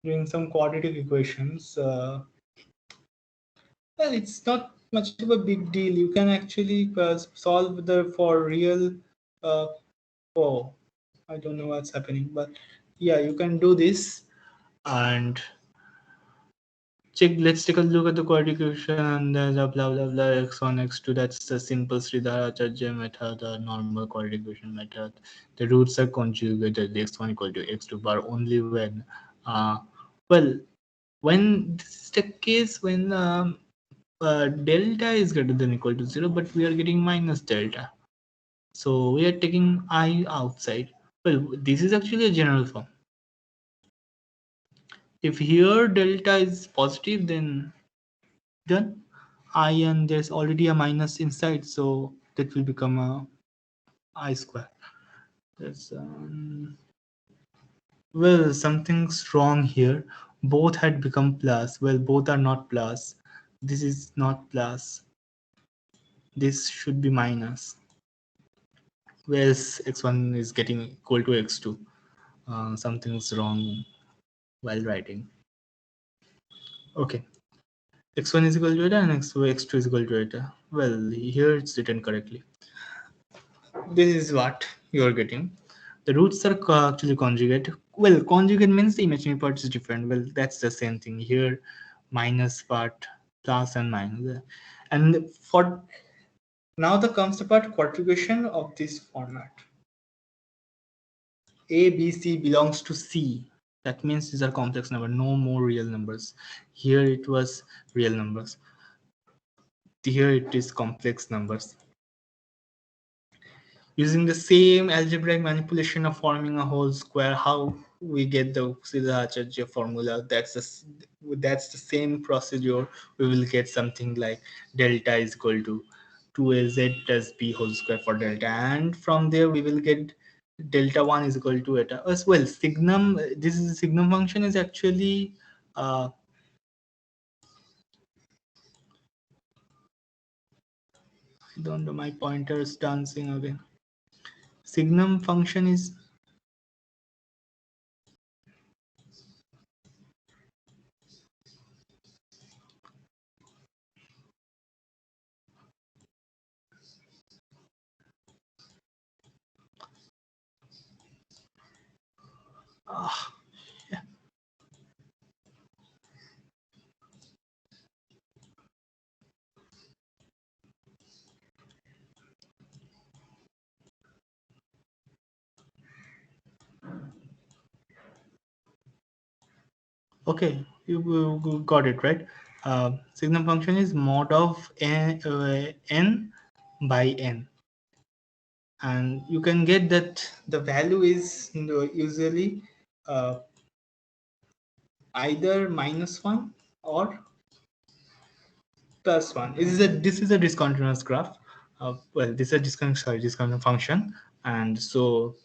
doing some quadratic equations. Well, it's not much of a big deal. You can actually solve the for real. Uh, oh, I don't know what's happening, but yeah, you can do this and check. Let's take a look at the quadratic equation and then the blah blah blah x1 x2. That's the simple Sridharacharya method, the normal quadratic equation method. The roots are conjugated. X1 equal to x2 bar only when well, when this is the case when delta is greater than equal to 0, but we are getting minus delta. So we are taking I outside. Well, this is actually a general form. If here delta is positive, then done. I and there's already a minus inside, so that will become a I square. That's well, something's wrong here. Both had become plus. Well, both are not plus. This is not plus. This should be minus. Whereas x1 is getting equal to x2. Something's wrong while writing. Okay. x1 is equal to eta and x2 is equal to eta. Well, here it's written correctly. This is what you're getting. The roots are actually conjugate. Well, conjugate means the imaginary part is different. Well, that's the same thing here. Minus part, plus and minus. And for now, the comes the part conjugation of this format. A, B, C belongs to C. That means these are complex numbers, no more real numbers. Here it was real numbers. Here it is complex numbers. Using the same algebraic manipulation of forming a whole square, how we get the Siddharacharya formula, that's the same procedure. We will get something like delta is equal to 2az plus b whole square for delta, and from there we will get delta 1 is equal to eta as well. Signum, this is signum function is actually I don't know, my pointer is dancing again. Signum function is yeah. Okay, you got it right. Signum function is mod of n by n, and you can get that the value is usually uh, either -1 or +1. This is a discontinuous graph. Well, this is a discontinuous function, and so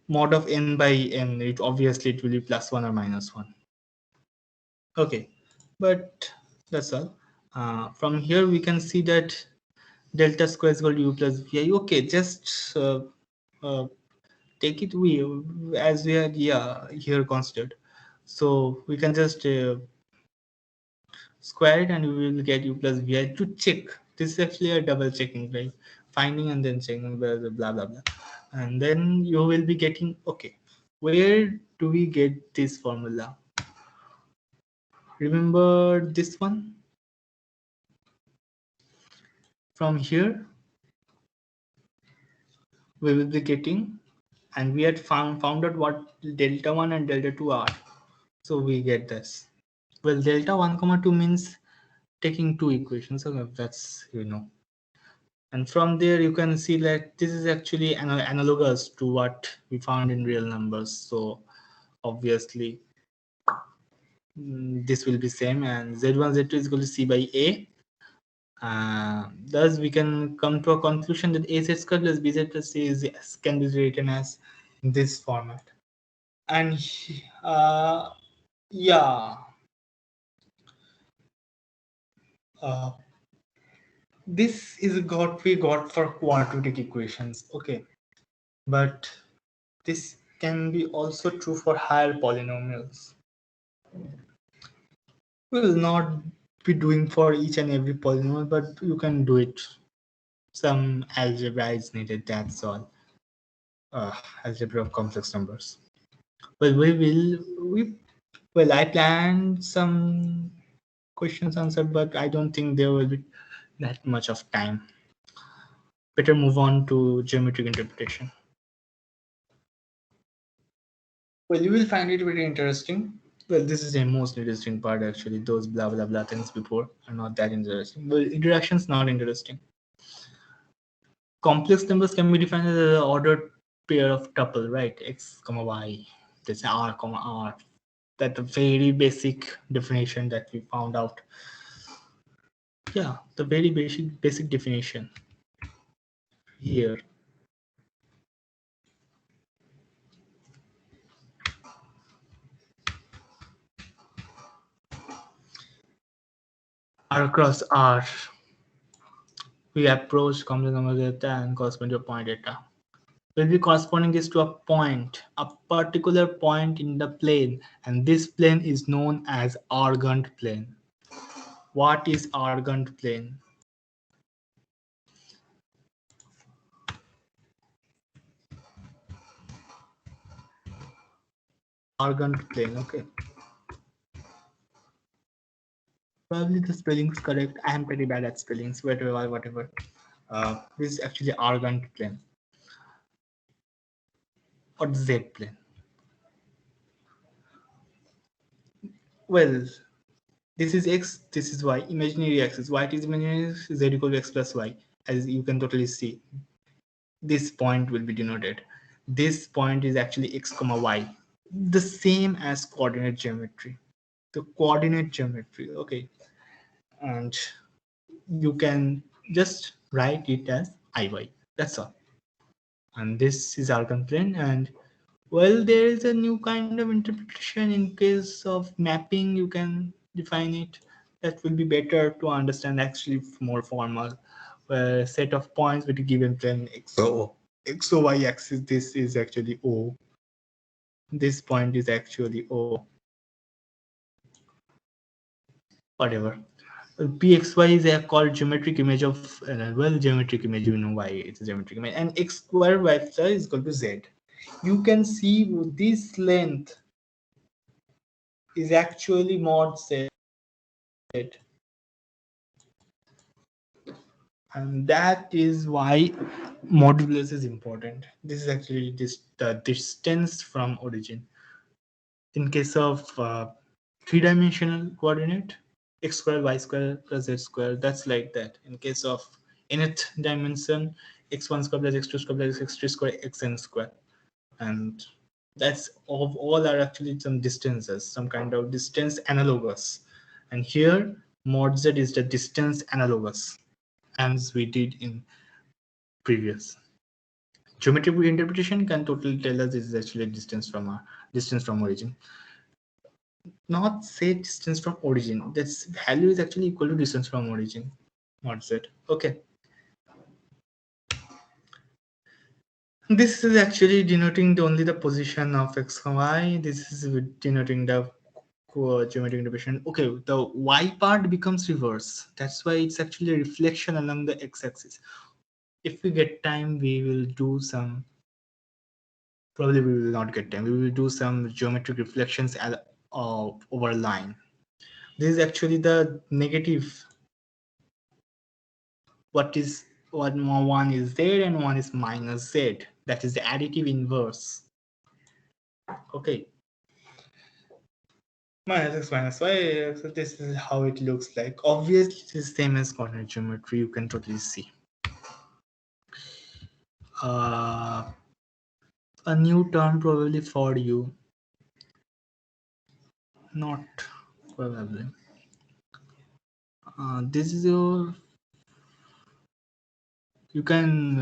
mod of n by n, it obviously it will be +1 or -1. Okay, but that's all. From here we can see that delta square is equal to u plus vi. Okay, just uh, take it we as we had here considered. So we can just square it and we will get u plus vi to check. This is actually a double checking, right? Finding and then checking, blah blah blah blah, and then you will be getting, okay, where do we get this formula? Remember this one? From here we will be getting, and we had found out what delta 1 and delta 2 are, so we get this. Well, delta 1 comma 2 means taking two equations, so that's and from there you can see that this is actually analogous to what we found in real numbers, so obviously this will be same, and z1 z2 is equal to c by a. Thus we can come to a conclusion that az square plus bz plus c can be written as this format. And yeah, uh, this is what we got for quadratic equations. Okay, but this can be also true for higher polynomials. We'll not be doing for each and every polynomial, but you can do it. Some algebra is needed, that's all. Algebra of complex numbers. Well, I planned some questions answered, but I don't think there will be that much of time. Better move on to geometric interpretation. Well, you will find it very interesting. Well, this is the most interesting part actually. Those blah blah blah things before are not that interesting. Well, interactions not interesting. Complex numbers can be defined as an ordered pair of tuple, right? X comma y. This r comma r. That's a very basic definition that we found out. Yeah, the very basic definition here. R cross R. We approach complex number data and corresponding to point data. Will be corresponding this to a point, a particular point in the plane, and this plane is known as Argand plane. What is Argand plane? Argand plane, okay. Probably the spelling is correct. I am pretty bad at spellings, whatever. This is actually Argand plane or Z plane. Well, this is X, this is Y, imaginary axis. Y is imaginary, Z equal to X plus Y. As you can totally see, this point will be denoted. This point is actually X comma Y, the same as coordinate geometry. The coordinate geometry, okay. And you can just write it as IY. That's all. And this is Argand plane. And well, there is a new kind of interpretation in case of mapping. You can define it. That will be better to understand, actually more formal. Where a set of points with a given plane XO Y axis. This is actually O. This point is actually O. Whatever. Pxy is a called geometric image of geometric image. You know why it's a geometric image. And x square y star is equal to z. You can see this length is actually mod z, and that is why modulus is important. This is actually the distance from origin. In case of three-dimensional coordinate, x square y square plus z square, that's like that. In case of nth dimension, x1 square plus x2 square plus x3 square xn square. And that's all are actually some distances, some kind of distance analogous. And here mod z is the distance analogous, as we did in previous. Geometric interpretation can totally tell us this is actually a distance from origin. Not say distance from origin. This value is actually equal to distance from origin. Mod z. Okay. This is actually denoting only the position of x, y. This is denoting the geometric interpretation. Okay, the y part becomes reverse. That's why it's actually a reflection along the x-axis. If we get time, we will do some. Probably we will not get time. We will do some geometric reflections over a line. This is actually the negative. What one is z and one is minus z. That is the additive inverse. Okay. Minus x minus y. So this is how it looks like. Obviously, it is same as coordinate geometry. You can totally see. A new term probably for you. Not probably. This is your. You can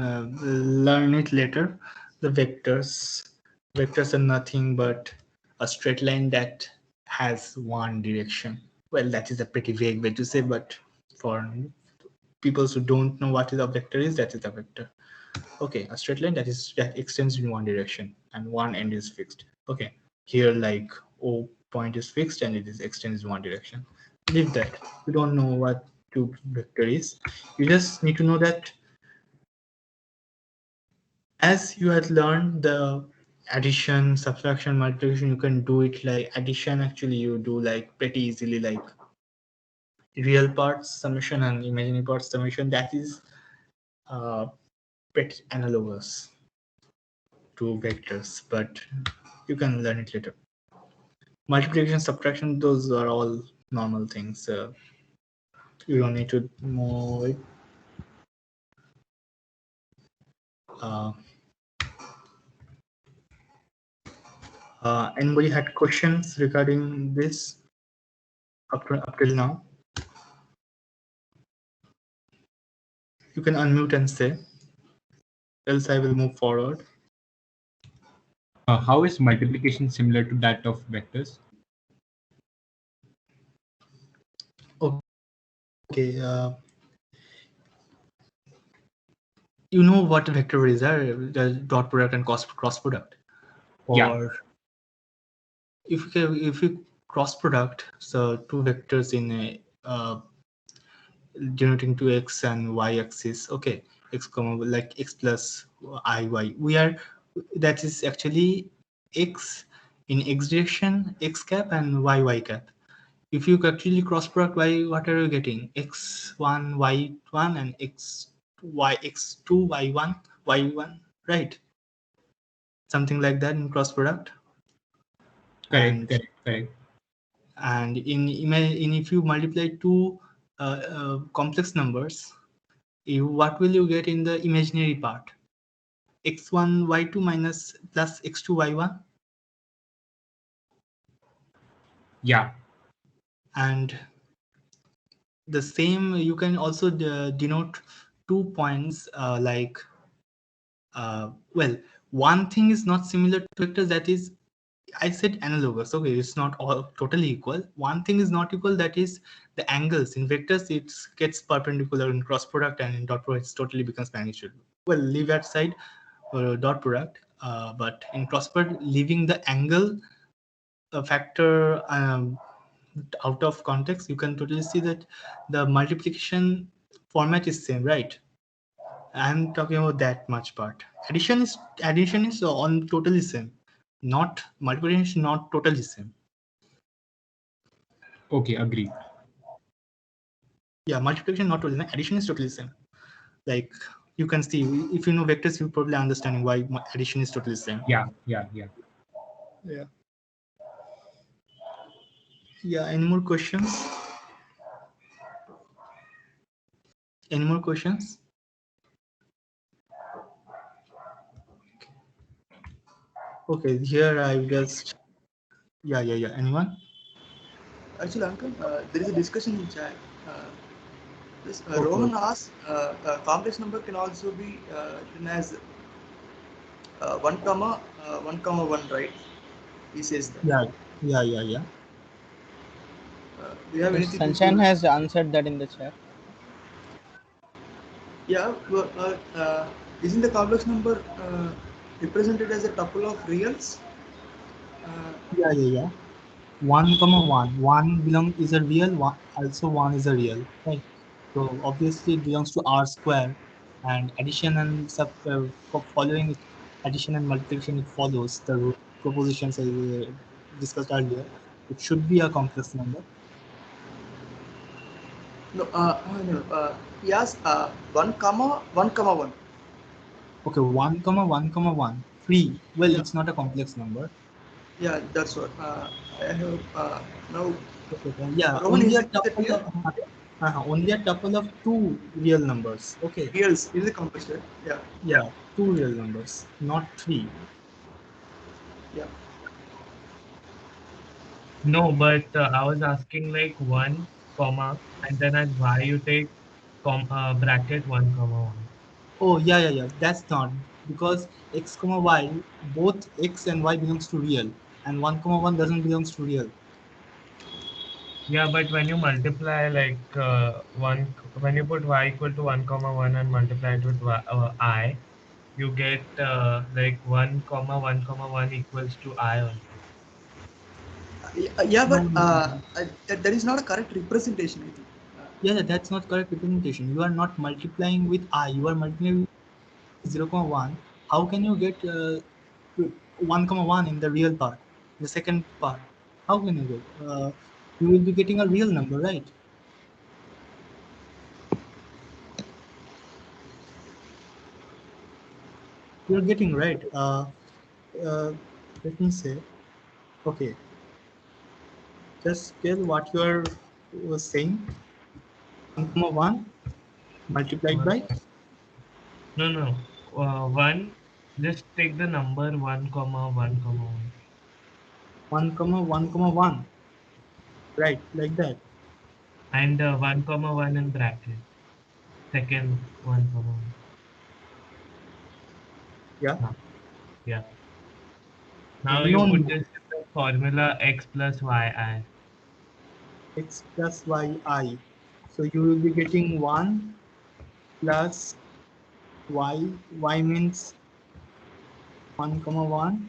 learn it later. The vectors. Vectors are nothing but a straight line that has one direction. Well, that is a pretty vague way to say, but for people who don't know what is a vector is, that is a vector. Okay, a straight line that extends in one direction and one end is fixed. Okay, here like O point is fixed and it is extends in one direction. Leave that. You don't know what two vector is. You just need to know that as you had learned the addition, subtraction, multiplication, you can do it like addition. Actually, you do like pretty easily, like real parts summation and imaginary parts summation. That is uh, pretty analogous to vectors, but you can learn it later. Multiplication, subtraction, those are all normal things. You don't need to know it. Uh, Anybody had questions regarding this up till now? You can unmute and say, else I will move forward. How is multiplication similar to that of vectors? Okay, you know what vector is, the dot product and cross product. Yeah. Or if you cross product, so two vectors in a denoting to x and y axis, okay, x comma like x plus iy, we are, that is actually x in x direction x cap and y cap. If you actually cross product y, what are you getting? X1 y1 and x2 y1 y1, right? Something like that in cross product. Correct. And in if you multiply two complex numbers, what will you get in the imaginary part? X1 y2 minus plus x2 y1. Yeah. And the same you can also denote 2 points, well, one thing is not similar to vectors, that is, I said analogous. Okay, it's not all totally equal. One thing is not equal, that is the angles. In vectors, it gets perpendicular. In cross product and in dot product, it totally becomes magnitude. Well, leave that side for dot product, but in cross product, leaving the angle factor out of context, you can totally see that the multiplication format is same, right? I'm talking about that much part. Addition is on totally same. Not multiplication is not totally same. Okay, agree. Yeah, multiplication not totally same. Addition is totally same. Like you can see, if you know vectors, you probably understanding why addition is totally same. Yeah. Yeah. Yeah. Any more questions? Any more questions? Okay, here I just, yeah. Anyone? Actually, Ankan, there is a discussion in chat. Okay. Rohan asks, complex number can also be written as 1 comma 1 comma 1, right? He says that. Yeah. Do you have Yes, anything to Sunshine say? has answered that in the chat. Yeah, well, isn't the complex number represented as a tuple of reals? Yeah. 1 comma 1. One belong is a real one. Also, one is a real. Right. So obviously, it belongs to R square, and addition and following addition and multiplication, it follows the propositions I discussed earlier. It should be a complex number. No, no. He asks 1 comma 1 comma 1. Okay, 1 comma 1 comma 1. Free. Well, Yeah, it's not a complex number. yeah, that's what. I have now. Okay, yeah, Rohan, is only that clear? a tuple of two real numbers. Okay. Reals is a complex, right? Yeah, Yeah, two real numbers, not three. yeah. No, but I was asking like one comma and then at y you take bracket 1 comma 1. Oh, yeah. That's not, because x comma y, both x and y belongs to real, and 1 comma 1 doesn't belongs to real. Yeah, but when you multiply like when you put y equal to 1 comma 1 and multiply it with I, you get like 1 comma 1 comma 1 equals to I only. Yeah, but No. that is not a correct representation, I think. Yeah, that's not correct representation. You are not multiplying with I. You are multiplying with 0 comma 1. How can you get 1 comma 1 in the real part, the second part? How can you get? You will be getting a real number, right? You're getting right. Let me say, okay. Just tell what you are saying. 1 comma 1 multiplied One. by No. One. Just take the number 1, 1, 1. 1 comma 1 comma 1. Right, like that. And 1, 1 in bracket. Second 1, 1. Yeah. Yeah. Now you No, put no. this in the formula x plus yi. X plus yi. So you will be getting 1 plus y means 1 comma 1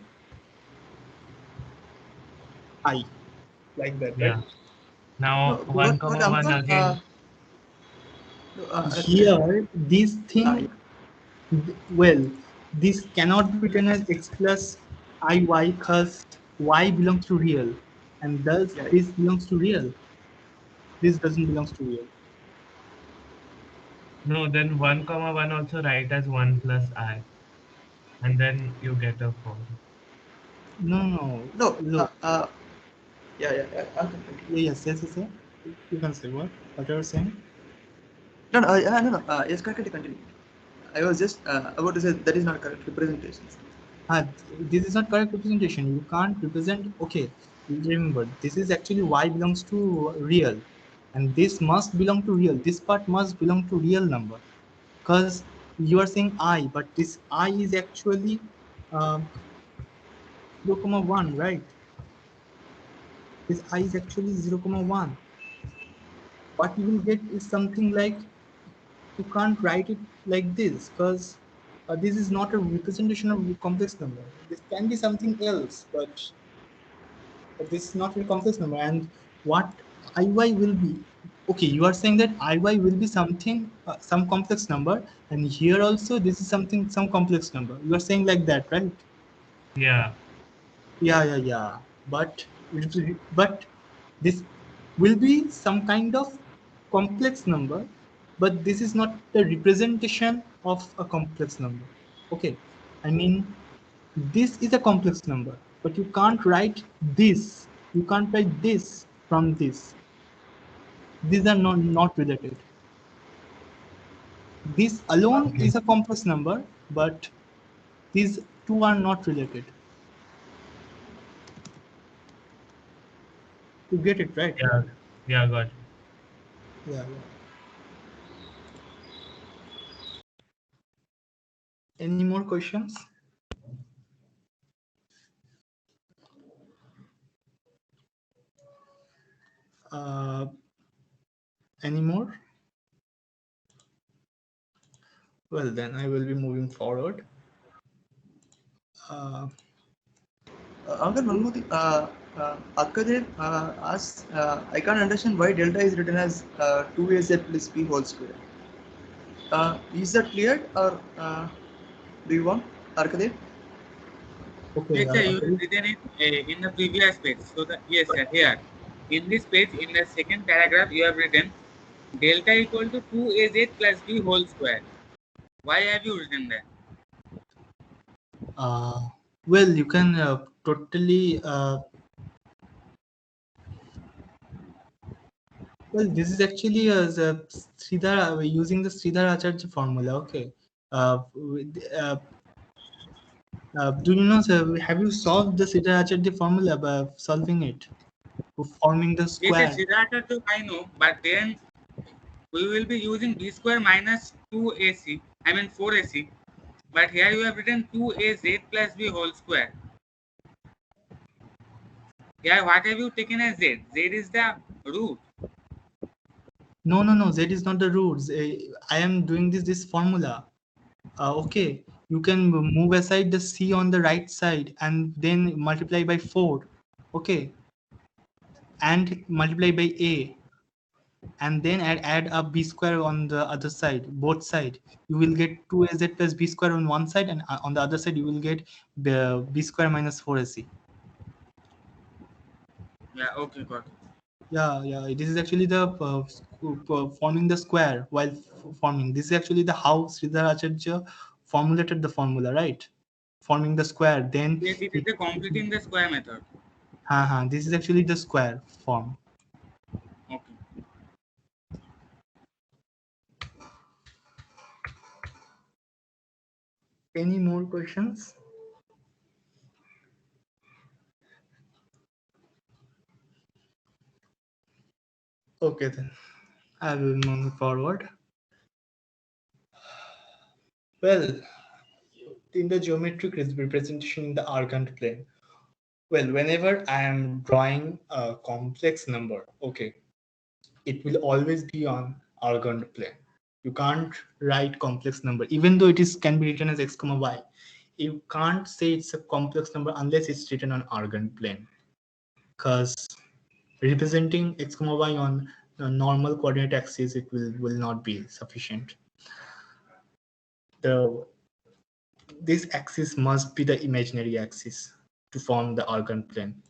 I, like that, right? Yeah. Now No, 1, but 1 Ankan, again. no, Here this uh, thing, well, this cannot be written as x plus iy because y belongs to real, and thus yeah, this belongs to real. This doesn't belongs to real. No, then 1, 1 also write as 1 plus I. And then you get a 4. No, no, no, look. Ankan, continue. Yeah, yes. You can say what you are saying. No. Yes, continue. I was just about to say that is not correct representation. This is not correct representation. You can't represent. Okay, remember this is actually y belongs to real, and this must belong to real. This part must belong to real number, because you are saying I, but this I is actually 0 comma 1, right? This I is actually 0 comma 1. What you will get is something like, you can't write it like this because this is not a representation of complex number. This can be something else, but this is not a complex number. And what iy will be, okay, you are saying that iy will be something, some complex number, and here also this is something, some complex number. You are saying like that, right? Yeah. Yeah. But but this will be some kind of complex number, but this is not the representation of a complex number. Okay, I mean, this is a complex number, but you can't write this. You can't write this from this. These are not related. This alone Okay. is a complex number, but these two are not related. You get it, right? Yeah. Yeah, got it. Yeah. Any more questions? Uh, any more? Well, then I will be moving forward. Uh, Ankan, one more thing. Akadev asks, I can't understand why delta is written as 2az plus b whole square. Is that clear, or do you want, Arkadev? okay, Yes, sir, you have Akash. written it in the previous page. So that, yes, sir, here in this page, in the second paragraph, you have written delta equal to 2az plus b whole square. Why have you written that? Uh, well, you can totally. Well, this is actually Sridhar, using the Sridhar Acharya formula. Okay. Do you know, sir, have you solved the Sridhar Acharya formula by solving it, forming the Yes, sir, square? Siddhartha, so I know, but then we will be using b square minus 2ac, I mean 4ac. But here you have written 2az plus b whole square. Here, what have you taken as z? Z is the root. No. Z is not the roots. I am doing this formula. Okay, you can move aside the c on the right side and then multiply by 4. Okay, and multiply by a, and then add a b square on the other side, both side. You will get 2az plus b square on one side, and on the other side you will get the b square minus 4ac. Yeah, okay, got it. Yeah. This is actually the forming the square while forming. This is actually the how Sridhar Acharya formulated the formula, right? Forming the square. Then Yes, it is he, the completing the square method. This is actually the square form. Okay. Any more questions? Okay, then I will move forward. Well, in the geometric representation in the argand plane, well, whenever I am drawing a complex number, okay, it will always be on argand plane. You can't write complex number, even though it is can be written as x comma y. You can't say it's a complex number unless it's written on argand plane, because representing x comma y on a normal coordinate axis, it will not be sufficient. The this axis must be the imaginary axis to form the argand plane.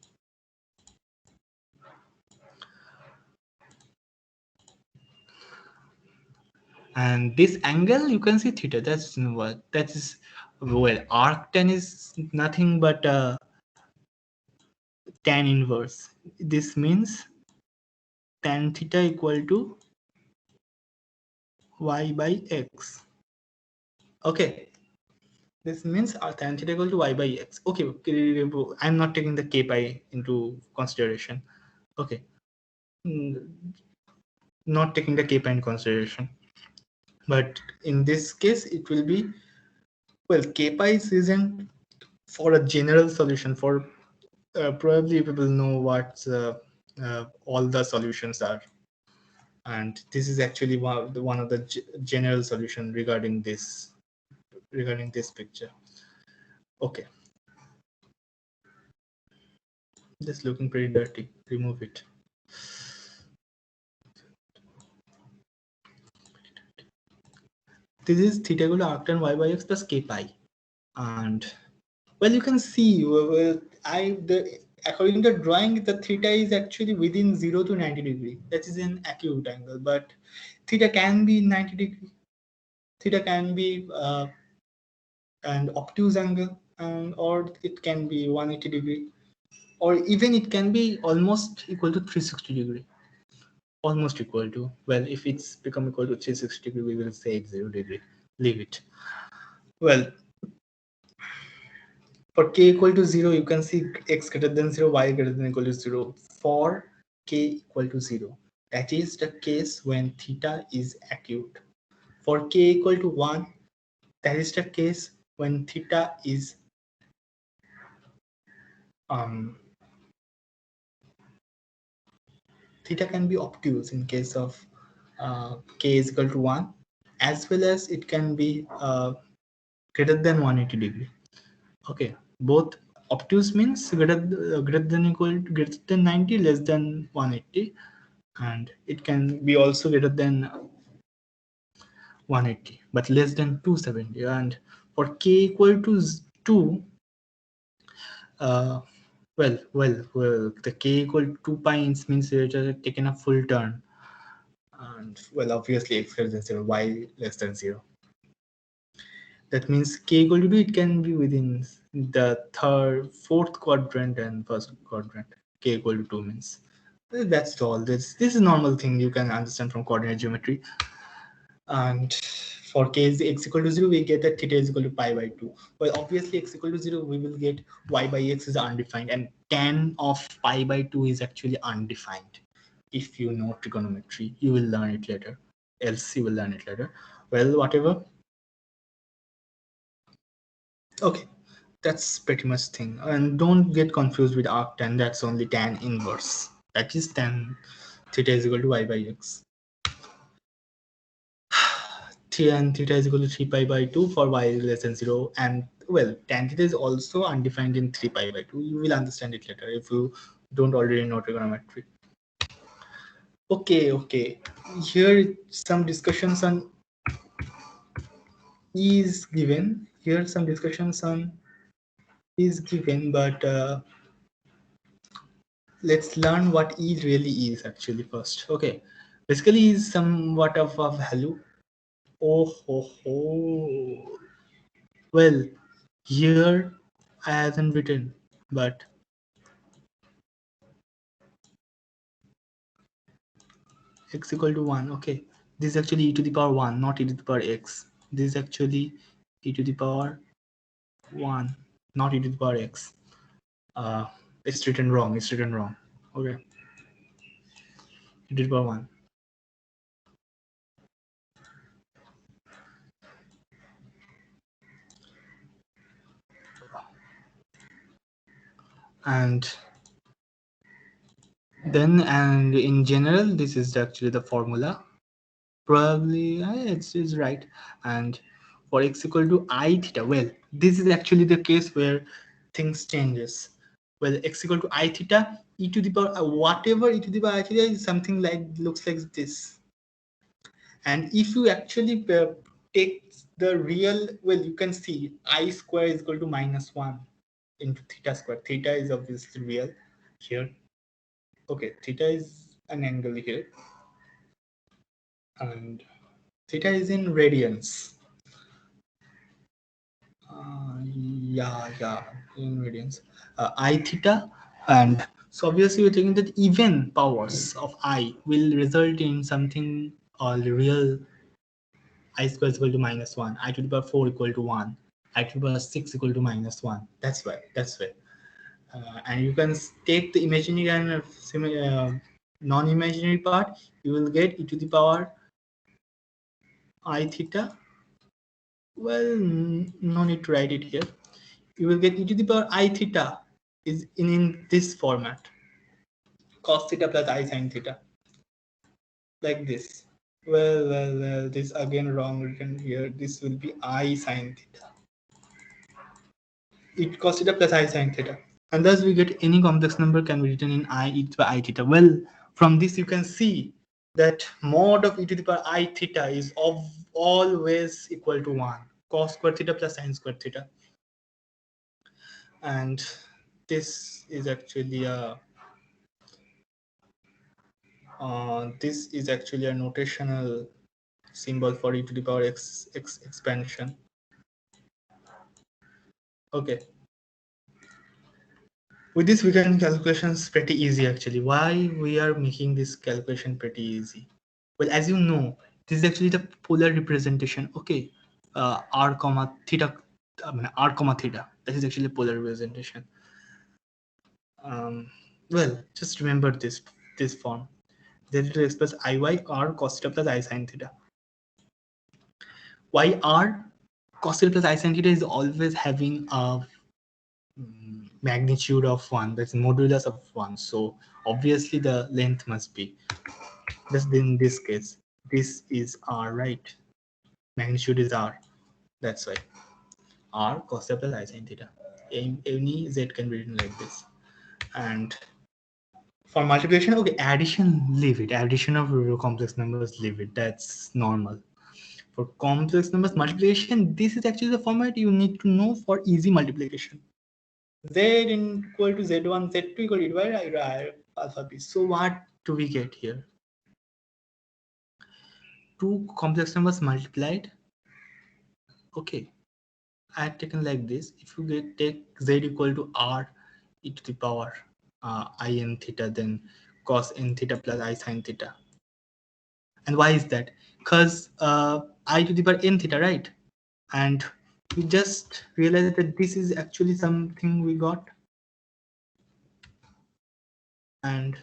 And this angle, you can see theta, that's what that is. Well, arctan is nothing but tan inverse. This means tan theta equal to y by x. Okay, this means tan theta equal to y by x. Okay, I'm not taking the k pi into consideration. Okay. Mm, not taking the k pi in consideration, but in this case it will be, well, k pi isn't for a general solution. For probably people know what all the solutions are, and this is actually one of the general solution regarding this picture. Okay, this looking pretty dirty, remove it. This is theta equal to arctan y by x plus k pi, and well, you can see, well, according to the drawing, the theta is actually within 0 to 90 degree. That is an acute angle, but theta can be 90 degree. Theta can be an obtuse angle, and or it can be 180 degree, or even it can be almost equal to 360 degree. Almost equal to, well, if it's become equal to 360 degree, we will say it's 0 degree. Leave it. Well, for k equal to 0, you can see x greater than 0, y greater than equal to 0. For k equal to 0, that is the case when theta is acute. For k equal to 1, that is the case when theta is theta can be obtuse in case of k is equal to 1, as well as it can be greater than 180 degree. Okay, both obtuse means greater than equal to greater than 90, less than 180, and it can be also greater than 180 but less than 270. And for k equal to 2, uh, well, the k equal to 2 pi means it has taken a full turn, and well, obviously x greater than 0, y less than 0. That means k equal to 2, it can be within the fourth quadrant and first quadrant. K equal to 2 means that's all. This is normal thing you can understand from coordinate geometry. And for k is x equal to 0, we get that theta is equal to pi by 2. Well, obviously x equal to 0, we will get y by x is undefined, and tan of pi by 2 is actually undefined. If you know trigonometry, you will learn it later, else you will learn it later. Well, whatever. Okay, that's pretty much thing. And don't get confused with arctan. That's only tan inverse. That is tan theta is equal to y by x. Tan theta is equal to 3 pi by 2 for y less than 0. And well, tan theta is also undefined in 3 pi by 2. You will understand it later if you don't already know trigonometry. Okay. Here some discussions on E is given. Here some discussions on E is given, but let's learn what E really is actually first. Okay, basically E is somewhat of a value. Oh ho ho. Well, here I haven't written, but x equal to 1. Okay, this is actually e to the power 1, not e to the power x. This is actually e to the power 1, not e to the power x. It's written wrong. It's written wrong. Okay, e to the power 1. And then, and in general, this is actually the formula. Probably it's right. And for x equal to I theta, well, this is actually the case where things changes. Well, x equal to I theta, e to the power whatever e to the power I theta is something like looks like this. And if you actually take the real, well, you can see I square is equal to -1 into theta square. Theta is obviously real here. Okay, theta is an angle here, and theta is in radians. Yeah, in radians. I theta, and so obviously we're taking that even powers of I will result in something real. I square is equal to -1, I to the power 4 equal to 1, I to the power 6 equal to -1. That's why. That's why. And you can take the imaginary and non-imaginary part. You will get e to the power I theta. Well, no need to write it here. You will get e to the power I theta is in this format, cos theta plus I sin theta, like this. Well, this again wrong written here. This will be I sin theta. It cos theta plus I sin theta. And thus we get any complex number can be written in I e to the power I theta. Well, from this you can see that mod of e to the power I theta is of always equal to 1. Cos square theta plus sin square theta. And this is actually a notational symbol for e to the power x expansion. Okay, with this we can calculations pretty easy actually. Why we are making this calculation pretty easy? Well, as you know, this is actually the polar representation. Okay, r comma theta, r comma theta, that is actually polar representation. Well, just remember this form. Then to express iy r cos theta plus I sin theta. Why r cos theta plus I sin theta is always having a magnitude of 1, that's modulus of 1, so obviously the length must be, just in this case this is r, right? Magnitude is r, that's why r cos theta plus I sin theta. Any z can be written like this. And for multiplication, okay, addition, leave it. Addition of complex numbers, leave it, that's normal. For complex numbers multiplication, this is actually the format you need to know for easy multiplication. Z equal to z1, z2 equal to alpha b. So what do we get here? Two complex numbers multiplied. Okay, I had taken like this. If you take z equal to r e to the power I n theta, then cos n theta plus I sin theta. And why is that? Because I to the power n theta, right? And we just realized that this is actually something we got, and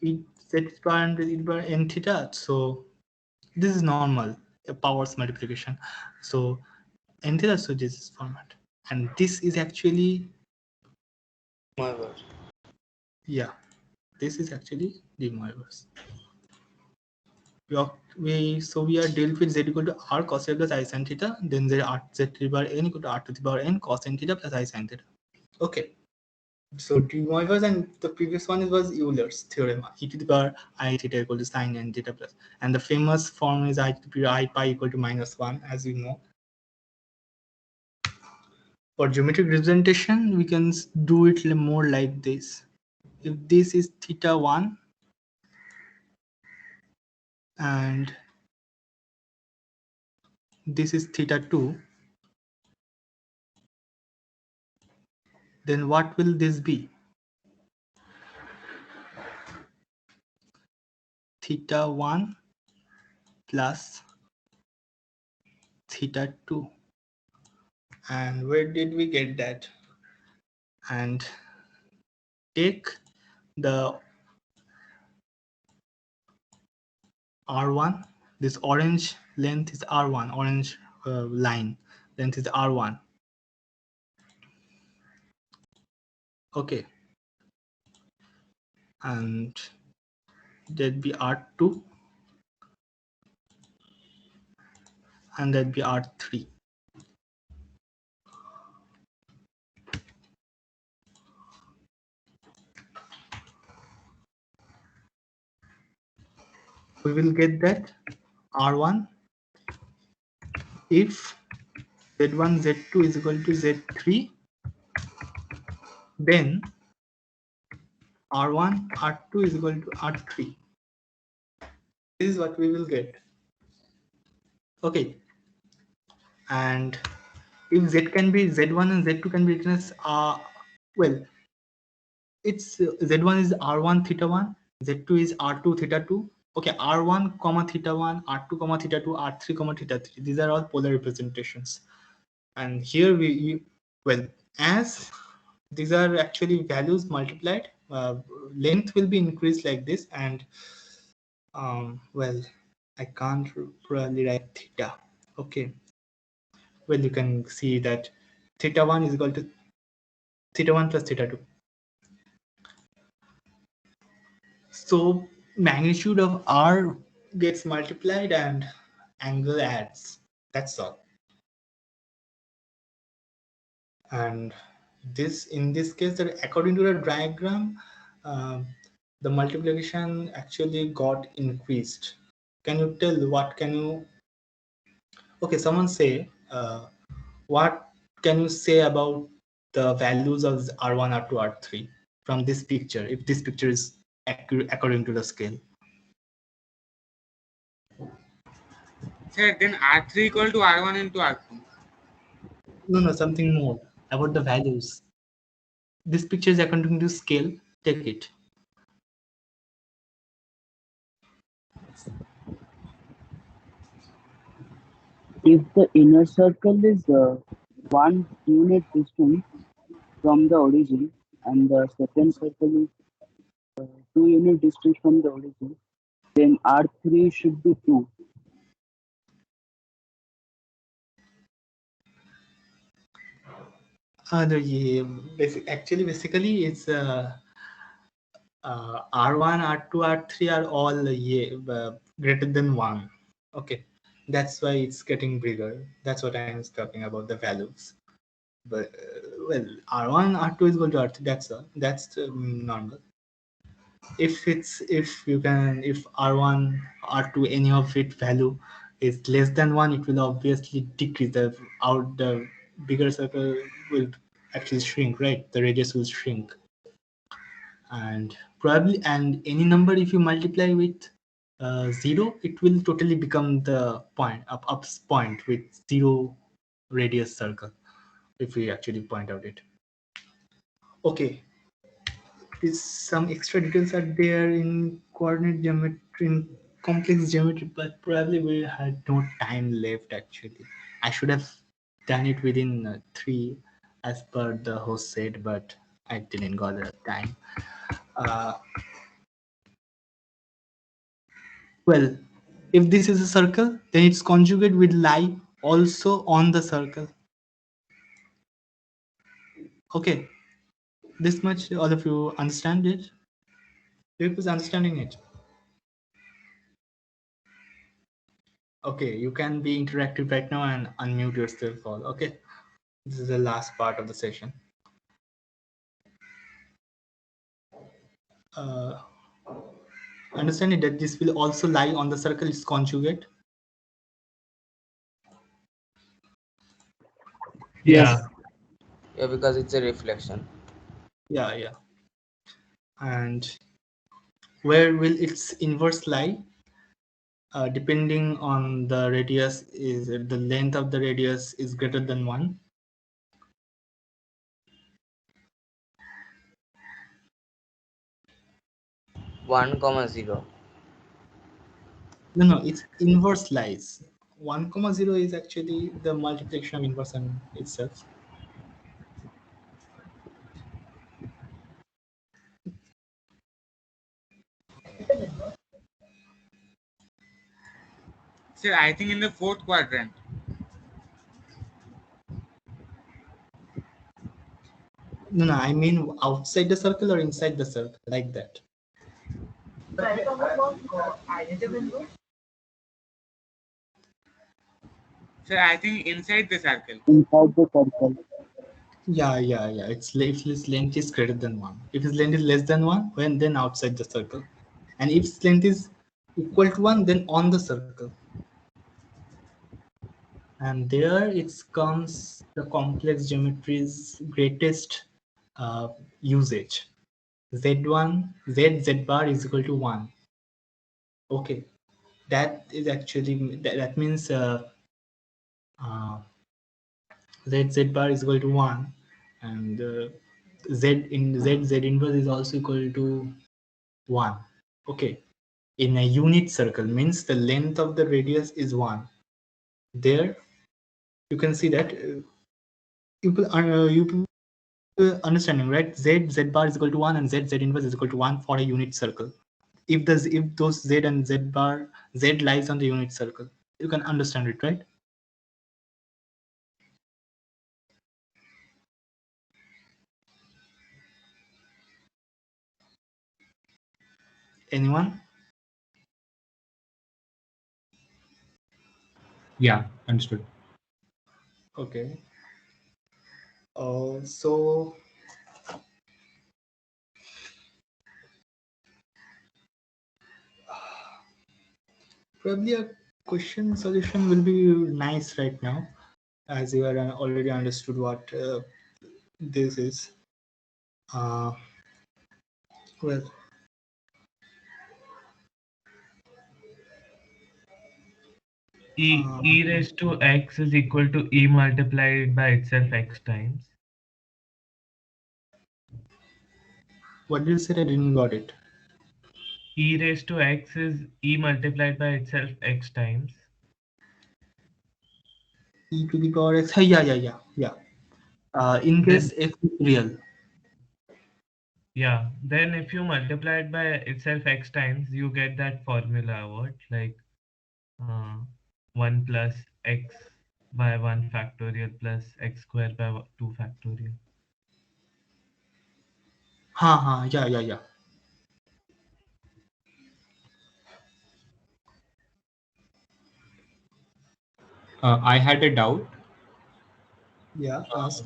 it z power n theta. So this is normal powers multiplication. So n theta, so this is format, and this is actually yeah, this is actually the Moivers. We are dealt with z equal to r cos theta plus I sin theta, then z to the power n equal to r to the power n cos n theta plus I sin theta. Okay, so de Moivre's, and the previous one was Euler's theorem, e to the power I theta equal to sin n theta plus, and the famous form is I to the power I pi equal to -1, as we know. For geometric representation, we can do it more like this. If this is theta 1 and this is theta 2, then what will this be? theta 1 plus theta 2. And where did we get that? And take the R1, this orange length is R1, orange line length is R1. Okay, and that be R2 and that be R3. We will get that R1 if Z1 Z2 is equal to Z3, then R1 R2 is equal to R3. This is what we will get. Okay, and if Z can be Z1 and Z2 can be written as well, it's Z1 is R1 theta 1, Z2 is R2 theta 2. Okay, R1 comma theta 1, R2 comma theta 2, R3 comma theta 3. These are all polar representations. And here well, as these are actually values multiplied, length will be increased like this. And well, I can't probably write theta. Okay, well, you can see that theta 1 is equal to theta 1 plus theta 2. So magnitude of R gets multiplied and angle adds. That's all. And this, in this case, that according to the diagram, the multiplication actually got increased. Can you tell what can you? Okay, someone say what can you say about the values of R1, R2, R3 from this picture? If this picture is accurate according to the scale. Sir, then R3 equal to R1 into R2. No, something more about the values. This picture is according to scale. Take it. If the inner circle is 1 unit distance from the origin and the second circle is 2 unit distance from the origin, then R3 should be 2. Yeah, basically, it's R1, R2, R3 are all greater than 1. Okay, that's why it's getting bigger. That's what I was talking about, the values. But well, R1, R2 is equal to R3. That's all. That's normal. If if R1, R2, any of it value is less than 1, it will obviously decrease. The bigger circle will actually shrink, right? The radius will shrink. And probably, and any number, if you multiply with 0, it will totally become the up point with 0 radius circle, if we actually point out it. Okay, some extra details are there in coordinate geometry, in complex geometry, but probably we had no time left. Actually, I should have done it within 3 as per the host said, but I didn't got the time. Well, if this is a circle, then its conjugate will lie also on the circle. Okay, this much all of you understand it? You is understanding it? Okay, you can be interactive right now and unmute yourself all. Okay, this is the last part of the session. Understanding that this will also lie on the circle, its conjugate. Yeah. Yeah, because it's a reflection. Yeah. And where will its inverse lie? Depending on the radius, is the length of the radius is greater than 1. 1, 0. No, it's inverse lies. 1, 0 is actually the multiplication of inverse and itself. Sir, I think in the fourth quadrant. No, I mean outside the circle or inside the circle, like that. Sir, I think inside the circle. inside the circle. Yeah. If its length is greater than 1. If its length is less than 1, then outside the circle. And if its length is equal to 1, then on the circle. And there it comes the complex geometry's greatest usage. Z1, Z bar is equal to 1. Okay, that is actually, that means uh, Z bar is equal to 1, and Z inverse is also equal to 1. Okay, in a unit circle means the length of the radius is 1. There you can see that you understanding, right? Z bar is equal to 1 and Z inverse is equal to 1 for a unit circle. If those Z and Z bar, Z lies on the unit circle, you can understand it, right? Anyone? Yeah, understood. Okay. So probably a question solution will be nice right now, as you are already understood what this is. Uh, well, E raised to x is equal to e multiplied by itself x times. what did you say? I didn't got it. E raised to x is e multiplied by itself x times. E to the power x. Yeah. In Then case x is real. yeah, then if you multiply it by itself x times, you get that formula what like uh, 1 plus x by 1 factorial plus x square by 2 factorial. Yeah. I had a doubt. Yeah, ask.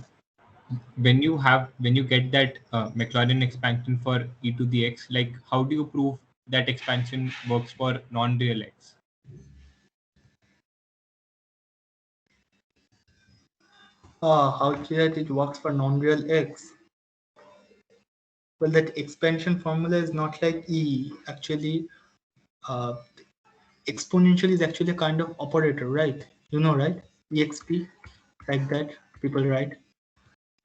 When you get that Maclaurin expansion for e to the x, like how do you prove that expansion works for non-real x? How that it works for non-real x? Well, that expansion formula is not like E. Actually, uh, exponential is actually a kind of operator, right? You know, right? EXP, like that, people write.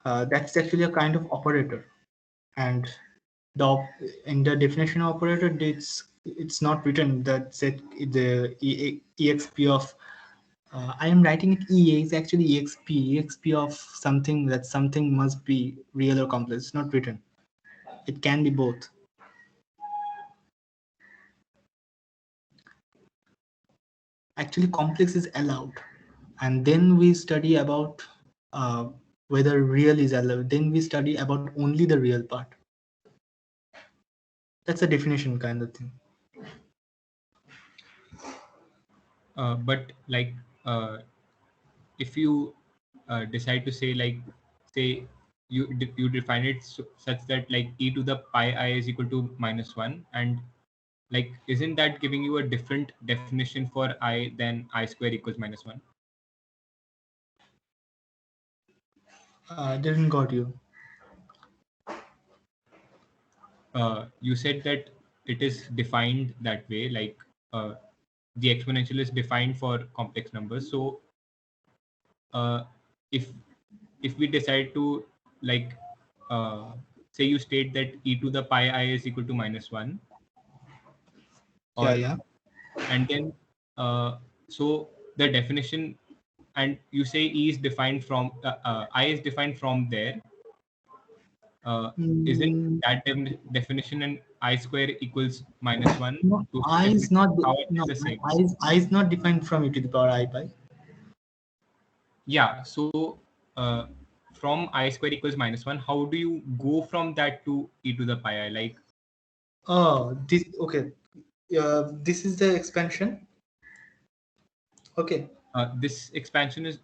That's actually a kind of operator. And in the definition of operator, it's not written that the exp of I am writing it EA is actually exp of something, that something must be real or complex. It's not written. It can be both. Actually, complex is allowed, and then we study about uh, whether real is allowed. Then we study about only the real part. That's a definition kind of thing. But like if you decide to say like say you define it such that like e to the pi I is equal to -1, and like isn't that giving you a different definition for I than I square equals -1? Didn't got you. You said that it is defined that way, like the exponential is defined for complex numbers. So uh, if if we decide to like say you state that e to the pi I is equal to -1, or Yeah. and then so the definition, and you say E is defined from I is defined from there. Isn't Mm, that definition and I square equals -1? no, Those two I is definitions, not how are no they the same? I is not defined from e to the power I pi. Yeah. So from I square equals -1, how do you go from that to e to the pi I? Like Oh, this okay. This is the expansion. Okay. this expansion is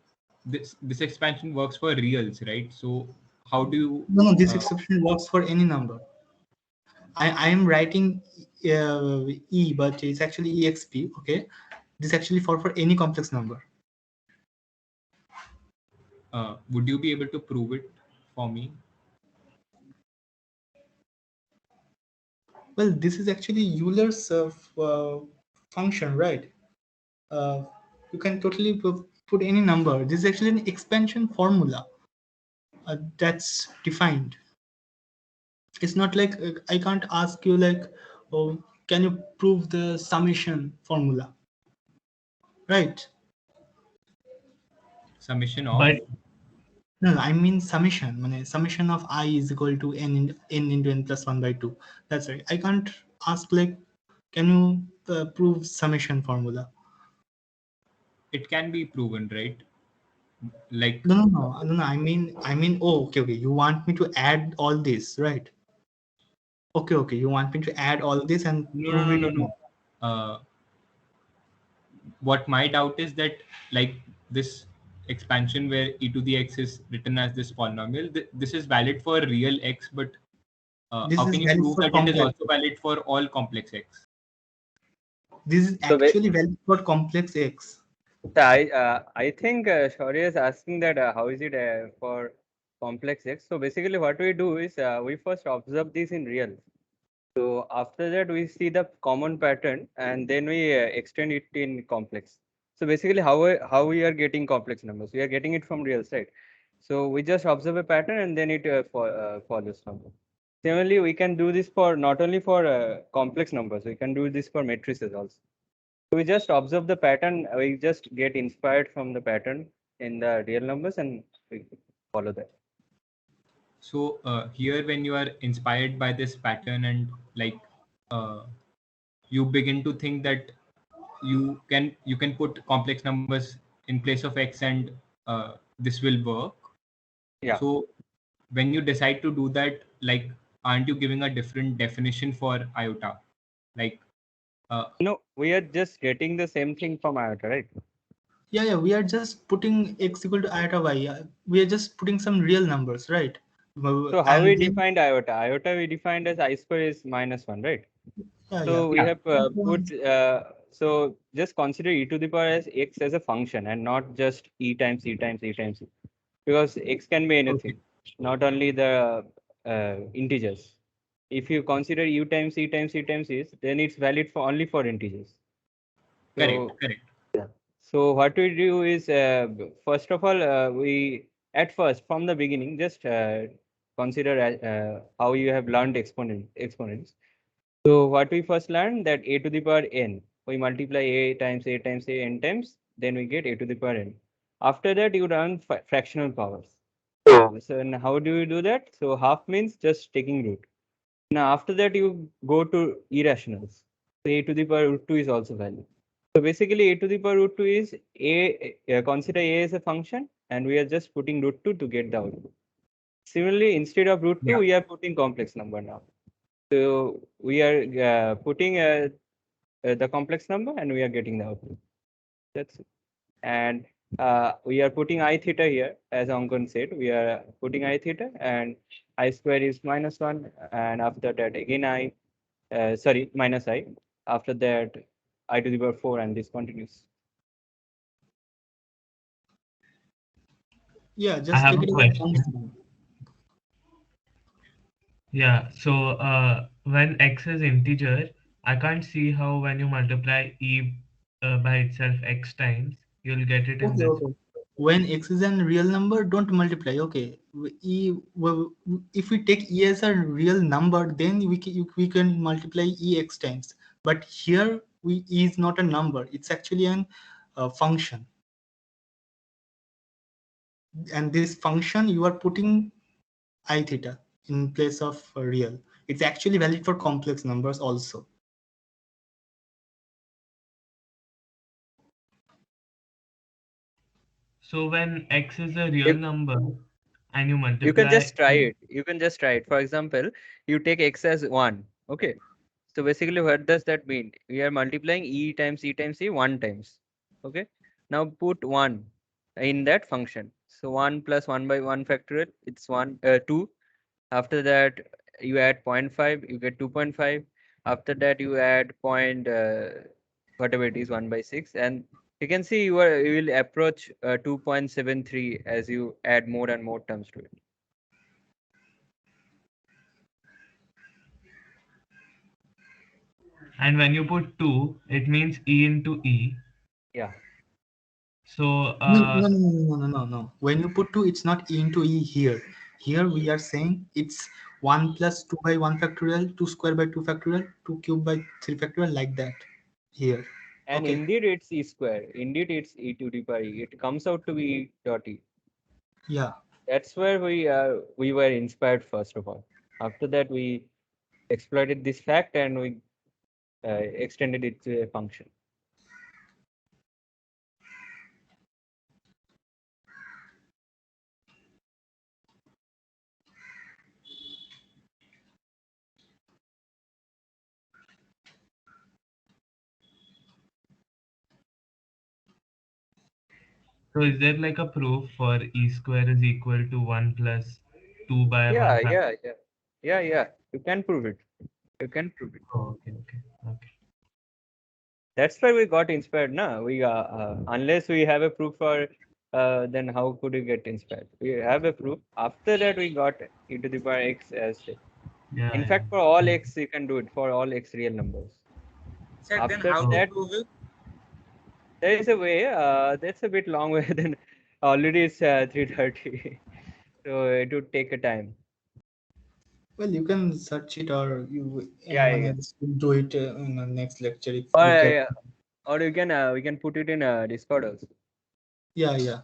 this expansion works for reals, right? So how do you No, no, this exception works for any number. I am writing E, but it's actually exp. Okay, this actually for any complex number. would you be able to prove it for me? Well, this is actually Euler's function, right? Uh, you can totally put any number. This is actually an expansion formula that's defined. It's not like I can't ask you like, oh, can you prove the summation formula, right? Summation of But No, I mean summation. Summation of I is equal to n into n plus 1 by 2. That's right. I can't ask like, can you prove summation formula? it can be proven, right? Like No. Oh, okay. You want me to add all this, right? Okay. You want me to add all this and no no prove no it no or no not? what my doubt is that, like, this expansion where e to the x is written as this polynomial, this is valid for real x, but This how is can you valid prove for that it is complex. also valid for all complex x? This is So actually valid for complex X. I think Shaurya is asking that how is it for complex X. So basically what we do is we first observe this in real. So after that we see the common pattern and then we extend it in complex. So basically how we are getting complex numbers, we are getting it from real side. So we just observe a pattern and then it follows from there. Similarly, we can do this for not only for complex numbers, we can do this for matrices also. We just observe the pattern, we just get inspired from the pattern in the real numbers and we follow that. So here, when you are inspired by this pattern and, like, you begin to think that you can put complex numbers in place of x, and this will work. Yeah. So when you decide to do that, like, aren't you giving a different definition for iota? Like, No, we are just getting the same thing from iota, right? Yeah. We are just putting x equal to iota y. We are just putting some real numbers, right? So how we And then defined iota? Iota we defined as I square is -1, right? yeah. So we have put, so just consider e to the power as x as a function and not just e times e times e times e. Because x can be anything, not only the integers. If you consider u times e times e times e, then it's valid for only for integers. So correct. so what we do is, first of all, we at first from the beginning just consider how you have learned exponents. So what we first learned that a to the power n, we multiply a times a times a n times, then we get a to the power n. After that, you learn fractional powers. So and how do you do that? So half means just taking root. Now after that, you go to irrationals. So a to the power root 2 is also valid. So basically, a to the power root 2 is consider a as a function, and we are just putting root 2 to get the output. Similarly, instead of root 2, Yeah. we are putting complex number now. So we are putting the complex number and we are getting the output. That's it. And we are putting I theta here, as Ankan said, we are putting I theta and I square is -1. And after that, again minus I. After that, I to the power 4, and this continues. Yeah, I just have take a it as a question. function. Yeah, so when x is integer, I can't see how when you multiply e by itself x times, you'll get it in this. Okay. When x is a real number, don't multiply. Okay. If we take e as a real number, then we can multiply e x times. But here E is not a number. It's actually an function. And this function, you are putting I theta in place of real. It's actually valid for complex numbers also. So when x is a real number and you multiply, You can just try it. You can just try it. For example, you take x as 1. Okay. So basically, what does that mean? We are multiplying e times e 1 times. Okay. Now put 1 in that function. So 1 plus 1 by 1 factorial, it's 2. After that, you add 0.5, you get 2.5. After that, you add whatever it is, 1 by 6. And you can see you will approach 2.73 as you add more and more terms to it. and when you put 2, it means e into e. Yeah. So No. When you put 2, it's not e into e here. Here we are saying it's 1 plus 2 by 1 factorial, 2 square by 2 factorial, 2 cube by 3 factorial, like that here. And Okay. indeed, it's e square. Indeed, it's e to the power e. It comes out to be e dot e. Yeah. That's where we were inspired first of all. After that, we exploited this fact and we extended it to a function. so is there like a proof for e square is equal to 1 plus 2 by 1 factor? Yeah. You can prove it. You can prove it. Oh, okay. That's why we got inspired. No, we unless we have a proof for, then how could we get inspired? We have a proof. After that, we got e to the power x as. Yeah, In yeah. fact, for all x, you can do it for all x real numbers. Sir, then After how to that, prove it? there is a way. That's a bit long way. Then already it's 3:30, so it would take a time. Well, you can search it, or anyone Yeah. else will do it in the next lecture if Or you get. or you can we can put it in Discord also. Yeah.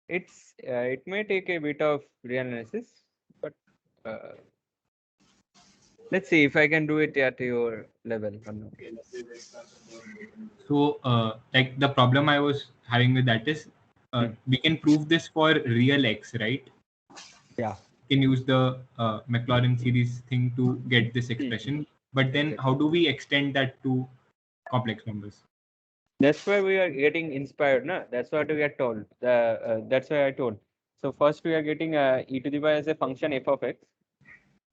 It may take a bit of reanalysis, but uh, let's see if I can do it at your level or not. So, like the problem I was having with that is, we can prove this for real x, right? Yeah. We can use the Maclaurin series thing to get this expression, but then how do we extend that to complex numbers? That's where we are getting inspired, no? That's what we are told. That's why I told. So first we are getting e to the power as a function f of x.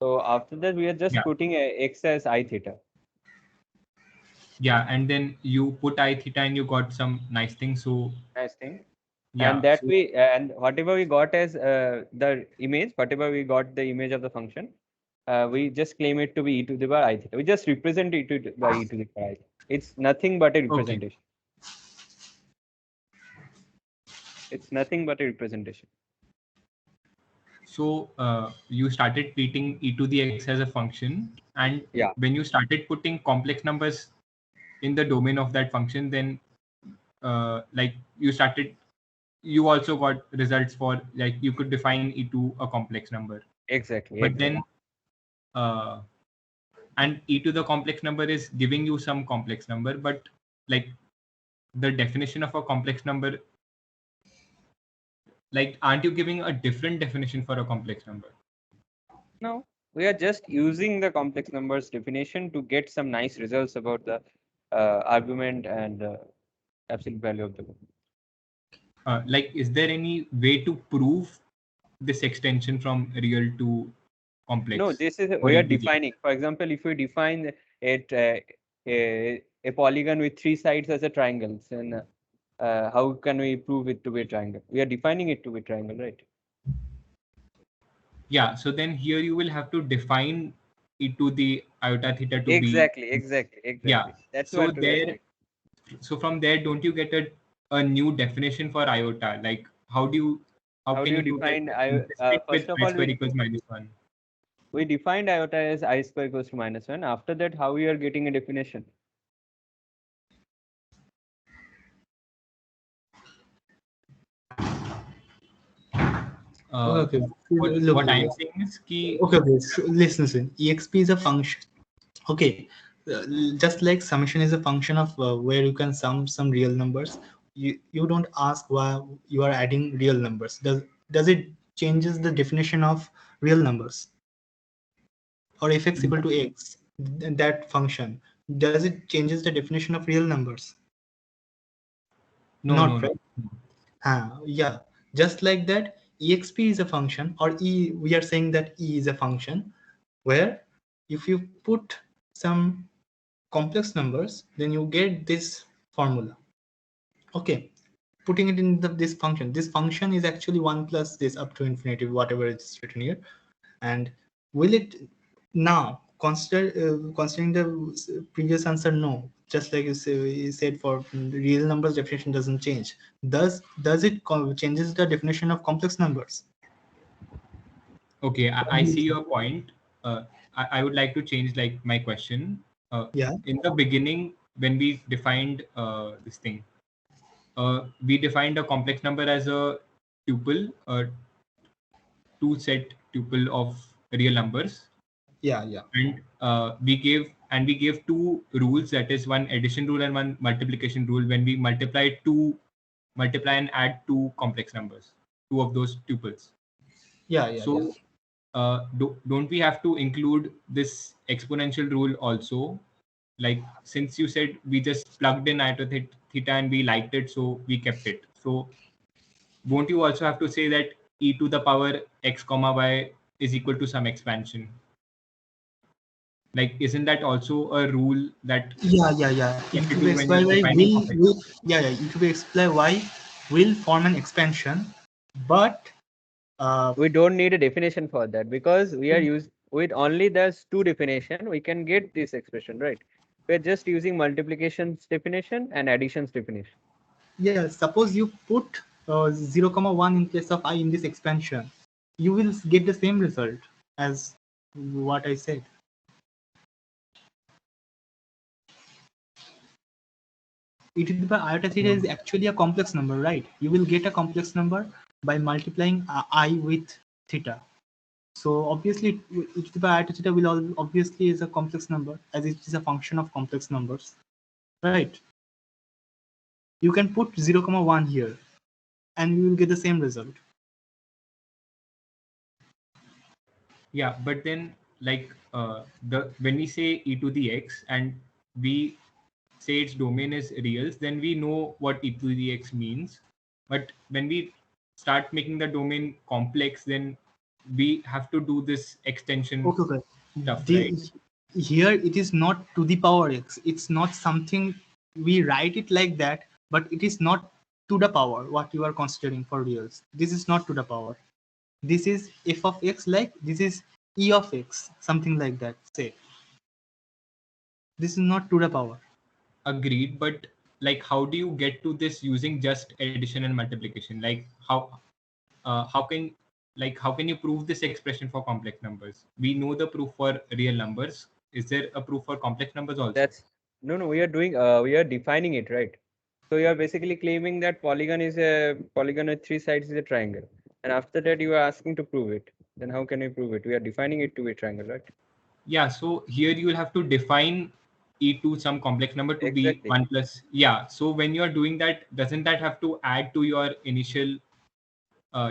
So after that we are just Yeah. putting x as I theta. Yeah, and then you put I theta and you got some nice thing. So Nice thing. yeah, And that so, we and whatever we got as the image, whatever we got the image of the function, we just claim it to be e to the power I theta. We just represent it by e to the power I theta. It's nothing but a representation. It's nothing but a representation. So you started treating e to the x as a function, and Yeah. when you started putting complex numbers in the domain of that function, then like you also got results for, like, you could define e to a complex number. Exactly. But then and e to the complex number is giving you some complex number, but like the definition of a complex number, like, aren't you giving a different definition for a complex number? No, we are just using the complex numbers definition to get some nice results about the argument and absolute value of the book. Like, is there any way to prove this extension from real to complex? No, this is or we are e to the x? defining. For example, if we define it a polygon with 3 sides as a triangle, then how can we prove it to be a triangle? We are defining it to be a triangle, right? Yeah, so then here you will have to define e to the iota theta to Exactly. be. Yeah, That's so what we are there, doing. so from there, don't you get a new definition for iota? Like, how How do can you you prove that define simplistic with first of I all, square equals -1? we defined iota as I square equals to -1. After that, how we are getting a definition? Okay. What I'm saying is ki, Okay. So listen. Exp is a function. Okay. Just like summation is a function of where you can sum some real numbers. You don't ask why you are adding real numbers. Does it changes the definition of real numbers? Or if x equal to x, that function, does it changes the definition of real numbers? no, Not no. right. Yeah, just like that, exp is a function, or we are saying that e is a function where if you put some complex numbers, then you get this formula. Okay, putting it in this function. This function is actually 1 plus this up to infinity, whatever is written here. And will it now considering the previous answer? No, just like you said, for real numbers definition doesn't change. Does it changes the definition of complex numbers? Okay, I see your point. I would like to change like my question. Yeah. In the beginning, when we defined this thing, we defined a complex number as a tuple, a two set tuple of real numbers, Yeah. and we gave two rules, that is one addition rule and one multiplication rule, when we multiply and add two complex numbers, two of those tuples. Yeah. So don't we have to include this exponential rule also? Like, since you said we just plugged in iota theta and we liked it, so we kept it. So won't you also have to say that e to the power x comma y is equal to some expansion? Like, isn't that also a rule that Yeah. you have to E to do the x when y you're y defining complex will numbers? E to the x y will form an expansion, but We don't need a definition for that, because we are used with only there's two definition we can get this expression, right? We're just using multiplication's definition and addition's definition. yeah, suppose you put 0 comma 1 in place of I in this expansion, you will get the same result as what I said. E to the power iota theta is actually a complex number, right? You will get a complex number by multiplying I with theta. So obviously e to the power iota theta will obviously is a complex number, as it is a function of complex numbers, right? You can put 0 comma 1 here and you will get the same result. Yeah, but then, like, the when we say e to the x and we say its domain is reals, then we know what e to the x means. But when we start making the domain complex, then we have to do this extension Okay. stuff, The, right? here it is not to the power x. It's not something we write it like that, but it is not to the power what you are considering for reals. This is not to the power. This is f of x, like this is e of x, something like that. Say this is not to the power. Agreed, but like, how do you get to this using just addition and multiplication? Like, how can how can you prove this expression for complex numbers? We know the proof for real numbers. Is there a proof for complex numbers also? That's no, we are doing we are defining it, right? So you are basically claiming that polygon is a polygon with three sides is a triangle, and after that you are asking to prove it. Then how can we prove it? We are defining it to be a triangle, right? Yeah, so here you will have to define e to some complex number to be Exactly. 1 plus. Yeah, so when you are doing that, doesn't that have to add to your initial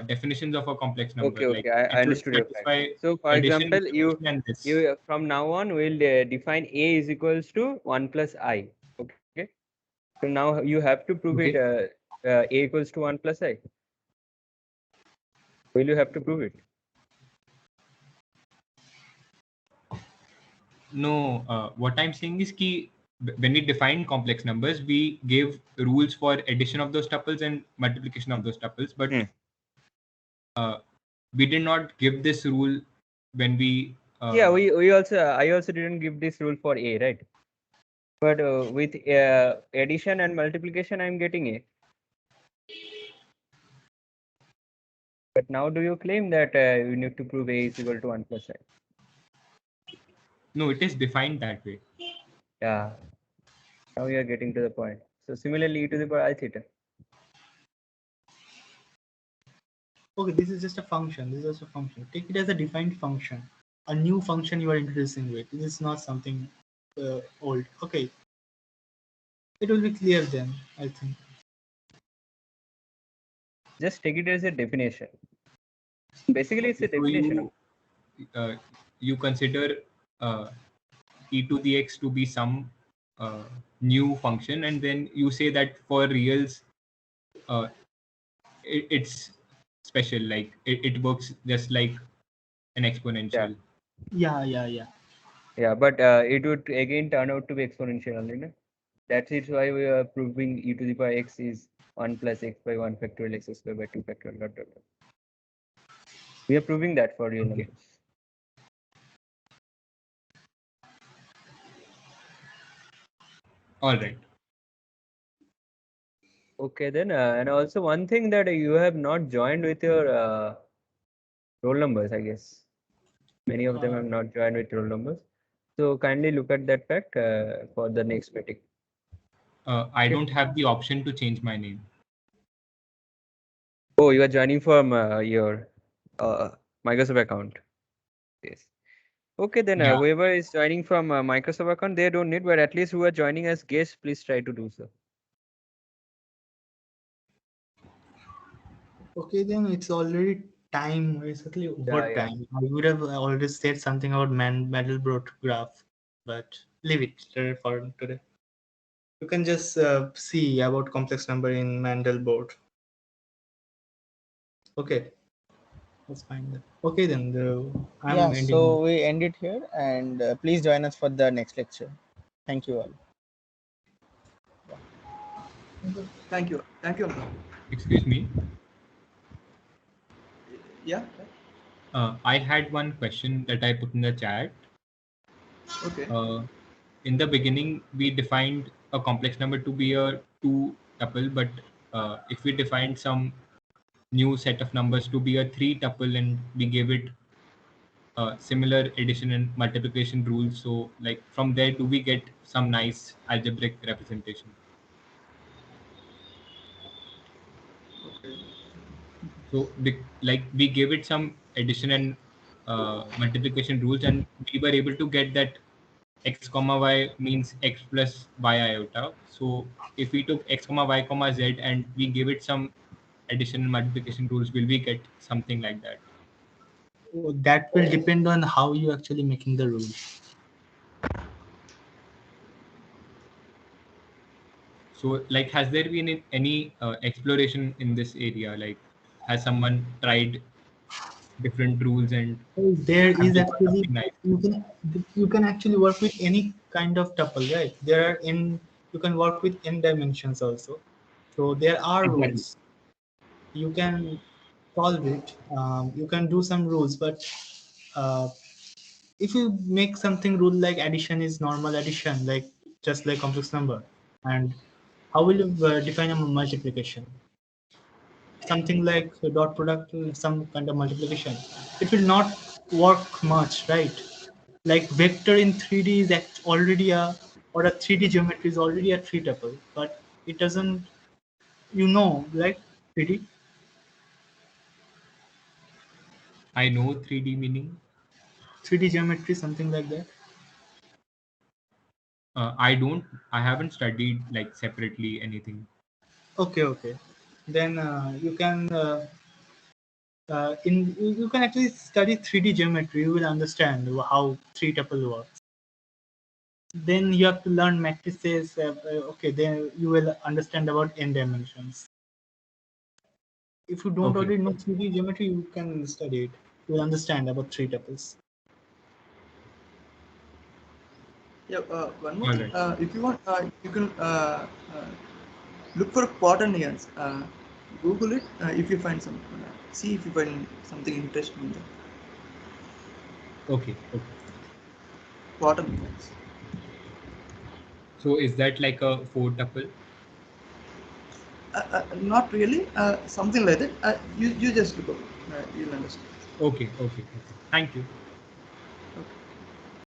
definitions of a complex number? Okay, Like, okay, I it should understood your point. satisfy So, for addition, example, multiplication, and this. you from now on will define a is equals to 1 plus I. Okay. So now you have to prove it. Okay. A equals to 1 plus I. Will you have to prove it? No, what I'm saying is ki when we define complex numbers, we gave rules for addition of those tuples and multiplication of those tuples, but we did not give this rule when we. Yeah, we also I also didn't give this rule for a, right? But with addition and multiplication, I'm getting a. But now, do you claim that you need to prove a is equal to 1 plus I? No, it is defined that way. Yeah. Now we are getting to the point. So similarly, e to the power I theta. Okay, this is just a function. This is just a function. Take it as a defined function, a new function you are introducing with. This is not something old. Okay, it will be clear then, I think. Just take it as a definition. Basically, it's a So definition. you consider e to the x to be some new function, and then you say that for reals it's special, like it works just like an exponential. Yeah. Yeah, but it would again turn out to be exponential only, no? That's it why we are proving e to the power x is 1 plus x by 1 factorial x square by 2 factorial dot, dot, dot. We are proving that for real Okay. numbers. All right. Okay, then, and also one thing that you have not joined with your roll numbers, I guess. Many of them have not joined with roll numbers. So kindly look at that fact for the next meeting. I don't have the option to change my name. Oh, you are joining from your Microsoft account. Yes. Okay, then Yeah. whoever is joining from Microsoft account, they don't need, but at least who are joining as guests, please try to do so. Okay, then it's already time. Exactly what Yeah. time? I would have already said something about Mandelbrot graph, but leave it for today. You can just see about complex number in Mandelbrot. Okay, that's fine then. Okay, then I'm Yeah, ending. so we end it here, and please join us for the next lecture. Thank you all. Thank you, Ankan. Excuse me. Yeah. I had one question that I put in the chat. Okay. In the beginning, we defined a complex number to be a two tuple, but if we defined some new set of numbers to be a three tuple and we gave it similar addition and multiplication rules, so like from there, do we get some nice algebraic representation? Okay. So like we gave it some addition and multiplication rules, and we were able to get that x comma y means x plus y iota. So if we took x comma y comma z and we give it some addition and multiplication rules, will we get something like that? That will depend on how you actually making the rule. So like, has there been any exploration in this area? Like, has someone tried different rules and There have is they got actually something nice? you can actually work with any kind of tuple, right? There are in you can work with n dimensions also. So there are Exactly. rules. You can solve it. You can do some rules, but uh, if you make something rule like addition is normal addition, like just like complex number, and how will you define a multiplication? Something like a dot product, some kind of multiplication. It will not work much, right? Like vector in 3D is already or a 3D geometry is already a three tuple, but it doesn't, like 3D. I know 3D meaning. 3D geometry, something like that. I don't. I haven't studied like separately anything. Okay. Then you can actually study 3D geometry. You will understand how three tuple works. Then you have to learn matrices. Okay, then you will understand about n dimensions. If you don't Okay. already know 3D geometry, you can study it. You will understand about three tuples. Yeah. One more All thing. right. If you want, you can look for quaternions. Google it if you find some. See if you find something interesting in there. Okay. Quaternions. So is that like a four tuple? Not really. Something like that. You just look up. You'll understand. Okay. Thank you.